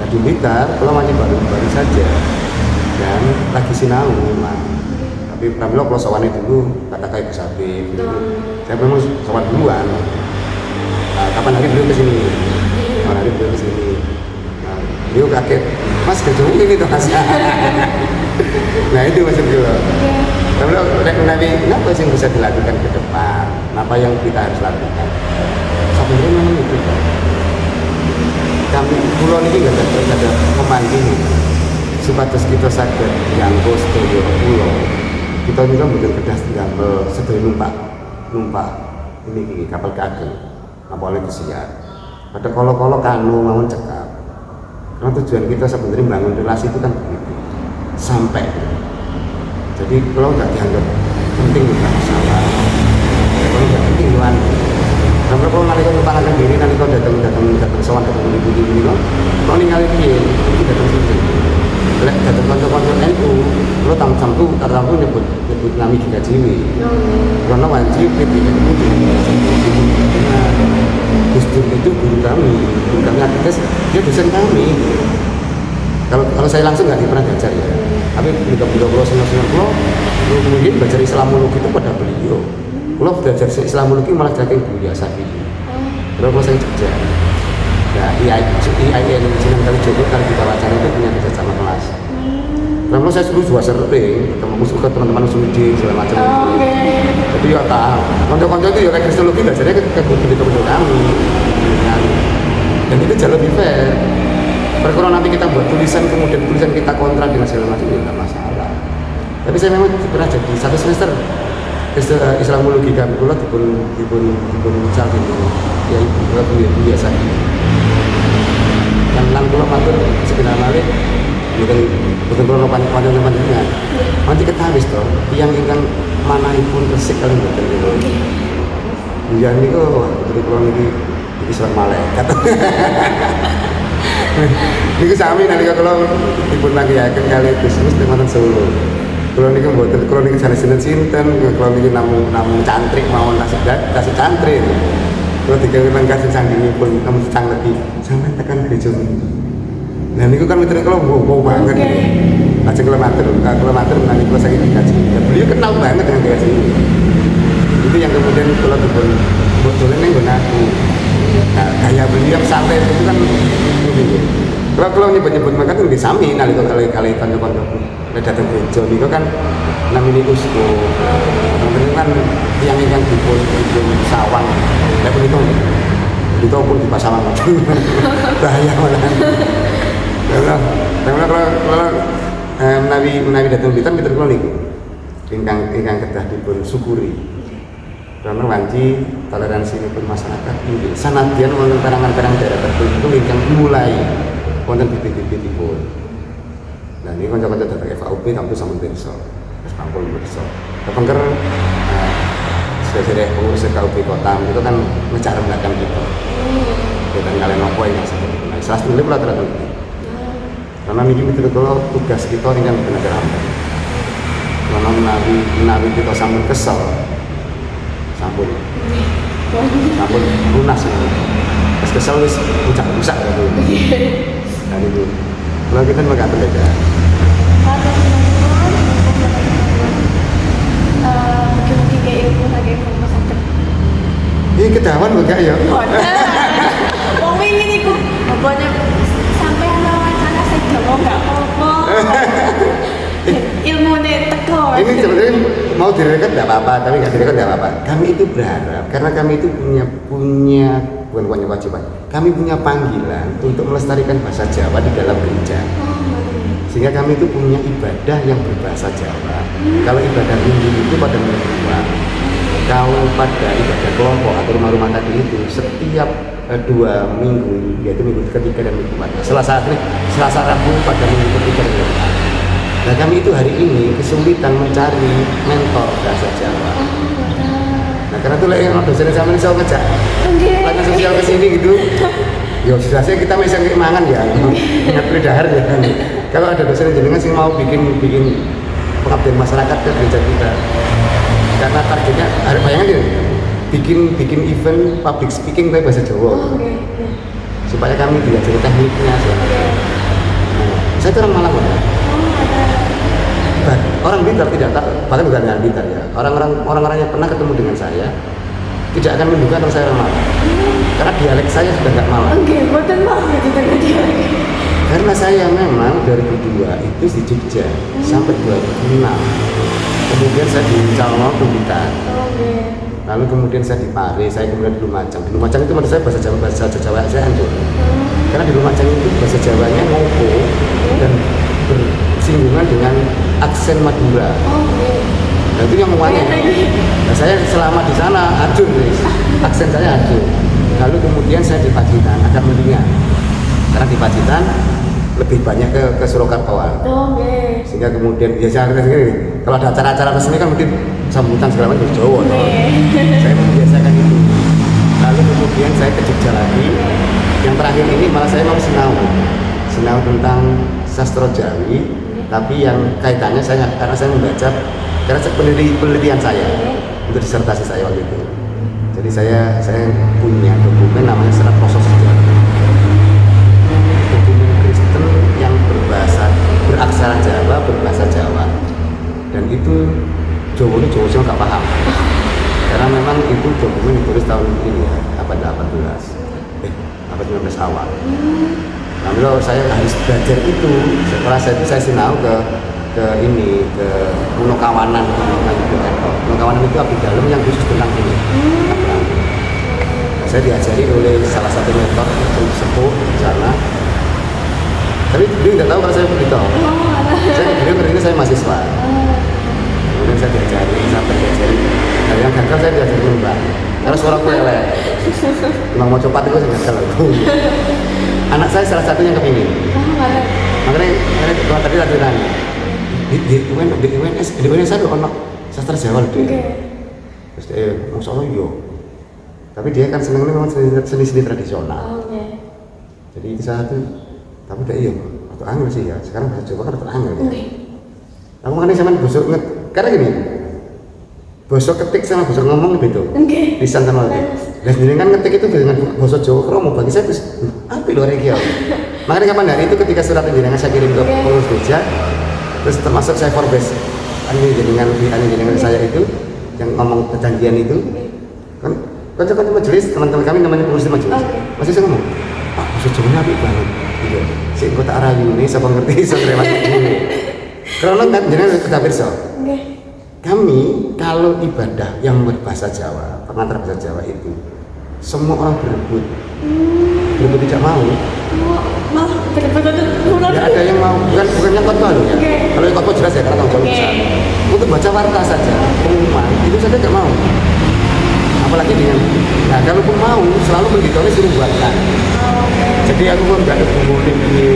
Nah di Blitar, kalau masih baru saja dan lagi sinau memang. Tapi Pramilo kalau sawannya dulu kata kayak Gus Habib gitu. Saya memang sawan duluan. Nah, kapan hari beliau kesini? Nah, beliau kaget, Mas gedung ini tuh Mas. Nah itu maksud beliau. Pramilo Nabi, apa sih yang bisa dilakukan ke depan? Apa yang kita harus lakukan? Sebenarnya memang itu. Kami pulau ini nggak ada pemanding supados kita saged nyanggo sedaya pulau. Kita juga butuh kedas tinggal sedaya numpak ini kapal kagem kapal pesiar. Pada kolo kanu mau cekap. Karena tujuan kita sebenarnya membangun relasi itu kan begitu sampai. Jadi kalau nggak dianggap penting nggak masalah. Kalau nggak penting luan. Karena kalau nanti kau nyumpakan diri, nanti kau datang sowan datang ibu-ibu ini kau ningali dia, itu datang sini. Lek datang kantor NU, lo tamtu nyebut nami DKJ. Karena wajib itu Gus Dur itu guru kami aktivis, dia dosen kami. Kalau saya langsung nggak pernah belajar ya, tapi beliau senior kemudian belajar Islamologi itu pada beliau. Kalau belajar Islamologi malah jadi Buya Safi. Kalau saya Jogja, Nah, IAIN Sunan Kalijogo kalau kita wacana itu punya kerja sama kelas. Karena saya sudah sering ketemu ke teman-teman Sudi segala macam. Jadi ya tahu. Konco-konco itu ya kayak kristologi belajarnya ke guru kami. Dan itu jauh lebih fair. Kalau nanti kita buat tulisan kemudian tulisan kita kontra dengan segala macam ya nggak masalah. Tapi saya memang pernah jadi satu semester Islamologi kami kula dipun misal itu ya ibu biasa. Lan kula matur sekedar malih boten kula panjenengan. Nanti ketawis to, tiyang ingkang manahipun resik kali boten niku. Biyen niku betul kula niki surat malaikat. Niku sami nalika kula dipun panggihaken kali Gusmus teng wonten Solo. Kula niku mboten kula niku sanes sinten, kula niku namung cantrik mawon kasih cantrik. Kula dikawin kasih sandingipun namun cangleti sampeyan tekan gereja niku. Nah niku kan mitra kula wow banget. Lajeng kula matur menawi kula saking dikaji. Dan beliau kenal banget dengan dikaji ini. Itu yang kemudian kula dipun bodolen ning nggon aku. Nah, gaya beliau santai itu kan ini. Kalau nyebut-nyebut mereka tuh lebih sami nalika kali kanca-kanca nek dateng gereja niku kan namine uskup. Teman-teman kan yang dipun sawang. Nek punika itu pun di pasaman. Bahaya malahan. Kalau menawi dateng Blitar kula niku ingkang kedah dipun syukuri. Karena wanci toleransi pun masyarakat ini sanadyan wonten perang-perang daerah tertentu ingkang mulai wonten bibit-bibitipun. Nah ini kanca-kanca datang FAUP kampus sampun pirsa. Wis sampun pirsa. Kepengker sebagai pengurus KUP Kota itu kan ngejak rembakan kita. Kita kalian apa yang sebetulnya. Salah satu pula tertentu. Karena niki betul-betul tugas kita ingkang bener hamba. Karena menawi kita sampun kesel sampun lunas ini. Pas kesel wis ucap rusak gitu. Dan itu kalau kita enggak beda. Mungkin kayak ilmu lagi rumah sakit. Ini kedawan enggak ya? Wong wingi niku pokoknya sampai ana wacana sing dawa enggak apa-apa. Ilmune teko. Ini sebenarnya mau direkod tidak apa-apa, tapi nggak direkod tidak apa-apa. Kami itu berharap karena kami itu punya bukan kewajiban. Kami punya panggilan untuk melestarikan bahasa Jawa di dalam gereja. Sehingga kami itu punya ibadah yang berbahasa Jawa. Kalau ibadah minggu itu pada minggu kedua, kalau pada ibadah kelompok atau rumah-rumah tadi itu setiap 2 minggu, yaitu minggu ketiga dan minggu keempat. Selasa Rabu pada minggu ketiga dan minggu keempat. Nah kami itu hari ini kesulitan mencari mentor bahasa Jawa. Nah karena itu yang dosen sama ini saya ngejak latihan sosial ke sini gitu. Ya biasanya kita masih keimangan ya, ingat berdahar ya kan. Kalau ada dosen jenengan sih mau bikin pengabdian masyarakat ke gereja kita. Karena targetnya, ada bayangan ya, bikin event public speaking by bahasa Jawa. Supaya kami diajari tekniknya. Saya itu orang Malang ya. Orang Blitar tidak tahu, bahkan bukan dengan Blitar ya. Orang-orang yang pernah ketemu dengan saya tidak akan menduga kalau saya orang Malang. Karena dialek saya sudah nggak Malang. Betul banget itu dialek. Karena saya memang 2002 itu di Jogja sampai 2006. Kemudian saya di Calon ke Blitar. Lalu kemudian saya di Pare, saya kemudian di Lumajang. Di Lumajang itu menurut saya bahasa Jawa saya hancur. Karena di Lumajang itu bahasa Jawanya ngopo dan bersinggungan dengan aksen Madura. Nah itu yang umumnya. Nah saya selama di sana hancur, aksen saya hancur. Lalu kemudian saya di Pacitan agak mendingan. Karena di Pacitan lebih banyak ke Surakarta. Sehingga kemudian biasa kita sendiri. Kalau ada acara-acara resmi kan mungkin sambutan segala macam Jawa. Saya membiasakan itu. Lalu kemudian saya ke Jogja lagi. Yang terakhir ini malah saya mau sinau tentang sastra Jawi, tapi yang kaitannya karena saya membaca karena penelitian saya untuk disertasi saya waktu itu. Jadi saya punya dokumen namanya Serat Proses Sejarah. Dokumen Kristen yang beraksara Jawa, berbahasa Jawa. Dan itu Jawa saya nggak paham. Karena memang itu dokumen ditulis tahun ini ya, abad 18. abad 19 awal. Nah, kalau saya harus belajar itu, setelah saya sinau ke Kuno Kawanan Kuno Kawanan itu abdi dalam yang khusus tentang ini. Saya diajari oleh salah satu mentor sepuh di sana. Tapi beliau nggak tahu kalau saya begitu. Beliau ngerti saya mahasiswa. Kemudian saya diajari, sampai diajari. Nah, yang gagal saya diajari mbak. Karena suara aku elek. Memang mau copat itu saya gagal. Anak saya salah satunya kepingin. Makanya kalau tadi lagi nanya. Di UNS ada anak sastra Jawa loh dia. Terus dia masya Allah yo. Tapi dia kan senengnya memang seni tradisional. Jadi itu satu. Tapi udah iya, waktu angin sih ya. Sekarang bahasa Jawa kan terangil ya. Aku makanya sama bosok karena gini. Bosok ketik sama bosok ngomong itu. Lisan sama itu. Dan sendiri kan ngetik itu dengan bosok Jawa kromo bagi saya terus apa luar biasa. Makanya kapan hari itu ketika surat jenengan saya kirim ke pengurus gereja, terus termasuk saya forbes jenengan saya itu yang ngomong perjanjian itu kan kanca-kanca majelis, teman-teman kami namanya pengurus majelis. Masih saya ngomong, Pak, bosok Jawa apik banget. Iya. Sing kota arayu ini siapa ngerti iso lewat ini. Karena kan jenengan kita pirsa. Kami kalau ibadah yang berbahasa Jawa, pengantar bahasa Jawa itu semua orang berebut. Berebut tidak mau. Malah berebut Ya ada yang mau, bukan yang khotbah loh ya. Kalau yang khotbah jelas ya karena tanggung jawab besar. Untuk baca warta saja, pengumuman itu saja tidak mau. Apalagi dengan, nah kalaupun mau selalu mendiktornya suruh buatkan. Jadi aku pun nggak ada bumbuin ini.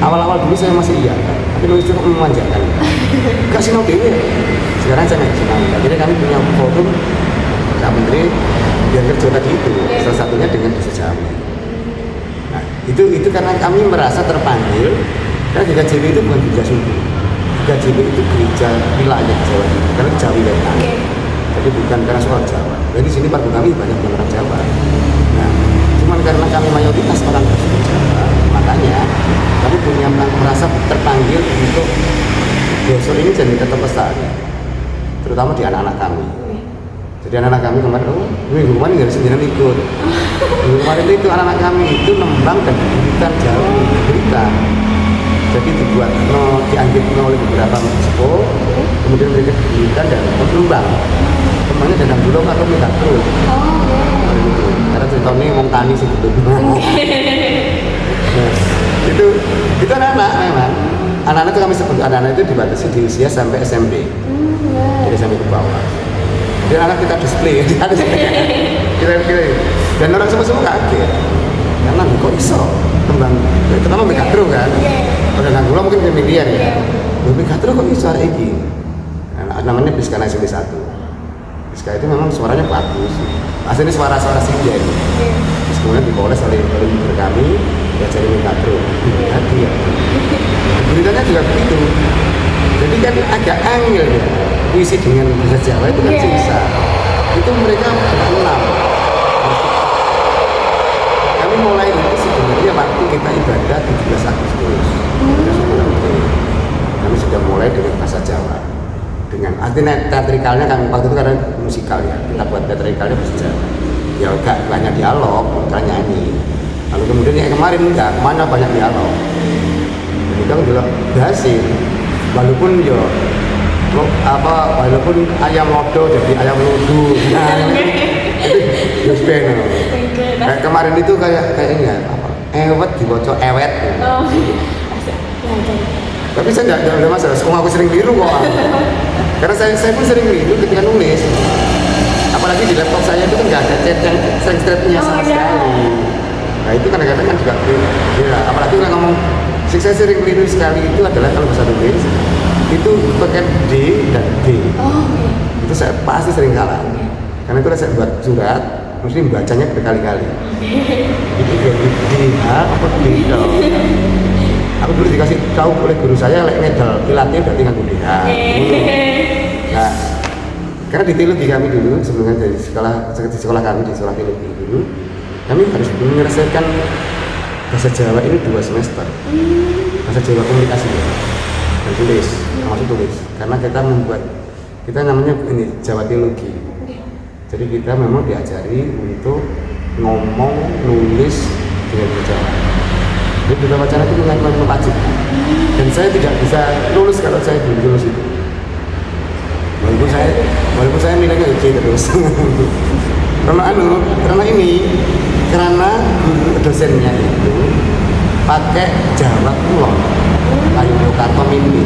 Awal-awal dulu saya masih iya, tapi nulis cukup memanjakan. Gak sinau dewe. Sekarang saya nggak sinau. Akhirnya kami punya forum Pak Menteri yang kerja tadi itu, salah satunya dengan bahasa Jawa. Nah itu karena kami merasa terpanggil. Karena GKJB itu bukan gereja suku. GKJB itu gereja wilayah Jawa Timur, karena Jawa wilayah. Jadi bukan karena soal Jawa. Jadi di sini pargu kami banyak orang Jawa. Nah, cuman karena kami mayoritas orang bersuku Jawa, makanya kami punya merasa terpanggil untuk bosok ini jadi tetap lestari, terutama di anak-anak kami. Jadi anak-anak kami kemarin, minggu kemarin nggak sendirian ikut. Minggu kemarin itu anak-anak kami itu nembang dan diberikan jauh berita. Jadi dibuat dianggap oleh beberapa sepuh, kemudian mereka diberikan dan nembang. Kembangnya danang dulu atau minta terus. Karena cerita ini ngomong tani sih gitu. Nah, itu anak-anak memang. Anak-anak itu kami sebut anak-anak itu dibatasi di usia sampai SMP. Jadi sampai ke bawah. Jadi anak kita display, kira-kira. Dan orang semua kaget. Karena kok iso kembang, terutama Megatro kan. Pada nanggulo mungkin kemudian ya. Megatro kok iso ada ini. Nah, namanya Biska SMP 1. Biska itu memang suaranya bagus. Aslinya suara-suara Sinja ini. Terus kemudian dipoles oleh guru kami, diajari Megatro. Hati ya. Beritanya juga begitu. Jadi kan agak angel ya. Puisi dengan bahasa Jawa itu kan susah. Itu mereka enam. Kami mulai itu sebenarnya waktu kita ibadah 17 Agustus. Kami sudah mulai dengan bahasa Jawa. Dengan artinya teatrikalnya kami waktu itu karena musikal ya. Kita buat teatrikalnya bahasa Jawa. Ya enggak banyak dialog, bukan nyanyi. Lalu kemudian yang kemarin enggak, mana banyak dialog. Jadi kan juga berhasil. Walaupun yo walaupun ayam lodo jadi ayam ludu. Nah, itu benar. Kayak kemarin itu kayak ini ya, ewet dibocor ewet. Tapi saya tidak ada masalah. Aku sering biru kok. Karena saya pun sering biru ketika nulis. Apalagi di laptop saya itu kan nggak ada chat yang straight-straightnya sama sekali. Nah itu kadang-kadang kan juga ya, apalagi kalau ngomong saya sering keliru sekali itu adalah kalau bahasa tulis itu pakai D dan D. Itu saya pasti sering salah. Karena itu saya buat surat, mesti bacanya berkali-kali. Itu jadi DH apa D? Aku dulu dikasih tahu oleh guru saya lek ngedal ilatnya berarti nganggo DH. Nah, karena di teologi kami dulu sebelumnya dari sekolah kami di sekolah teologi dulu, kami harus menyelesaikan bahasa Jawa ini 2 semester. Bahasa Jawa komunikasi dan tulis, termasuk tulis. Karena kita namanya ini Jawa teologi. Jadi kita memang diajari untuk ngomong, nulis, dari jalan. Jadi duta wacana itu mengaku wajib. Dan saya tidak bisa lulus kalau saya belum lulus itu. Walaupun saya nilainya C terus. karena guru dosennya itu pakai Jawa Kulon, kayu Yokarto ini.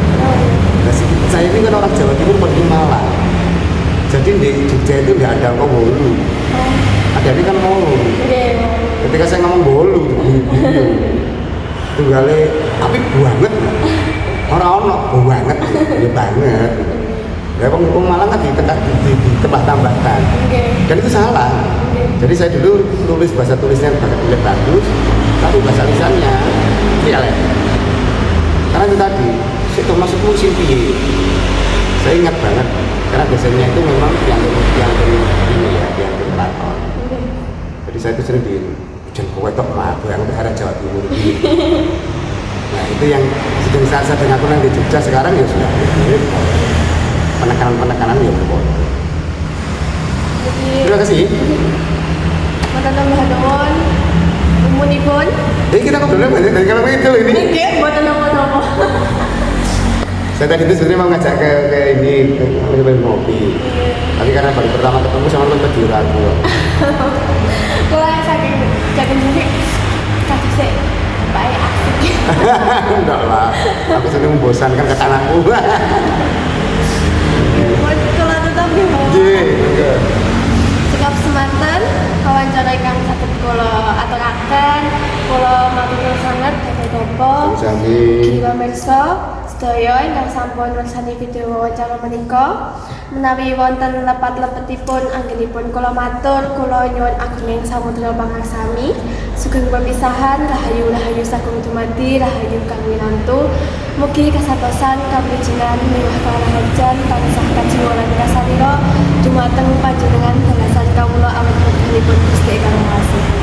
Nah, saya ini kan orang Jawa Timur pergi Malang. Jadi di Jogja itu nggak ada kok bolu. Ada ini kan bolu. Ketika saya ngomong bolu, tunggale tapi banget. Orang banget, ya banget. Ya Bang Malang kan ditambah-tambahkan. Dan itu salah. Jadi saya dulu tulis bahasa tulisnya bagus, tapi bahasa lisannya dialek. Karena itu tadi, itu masuk musim piye. Saya ingat banget, karena dosennya itu memang yang Platon. Jadi saya itu sering jangan kowe tok mah, yang daerah Jawa Timur ini. Nah itu yang sedang saya dengan aku yang di Jogja sekarang ya sudah penekanan ya berbodoh. Terima kasih. Mata tambah nuwun. Umunipun. Jadi kita ngobrolnya banyak dari kalau itu ini. Nggih, mboten napa-napa. Saya tadi itu sebenarnya mau ngajak ke ini ke ngopi. Tapi karena baru pertama ketemu sama teman di ragu. Kalau saking jadi kasih sih baik asik. Enggak lah, aku sering membosankan ke anakku. Kalau tetap di Iya. Sikap semanten, kawancara ingkang saged kula aturaken, kula matur sanget Bapak-bapak, Sami-sami. pamirsa sedaya ingkang sampun mirsani video wawancara menika. Menawi wonten lepat-lepetipun anggenipun kula matur, kula nyuwun ageng samudra pangarsami, sugeng perpisahan, rahayu sagung dumadi, rahayu kang winantu. Mugi kasatosan kawijinan miwah karaharjan tansah kajiwalan kasarira dumateng panjenengan balasan kawula awit wekdalipun Gusti Kang Maha.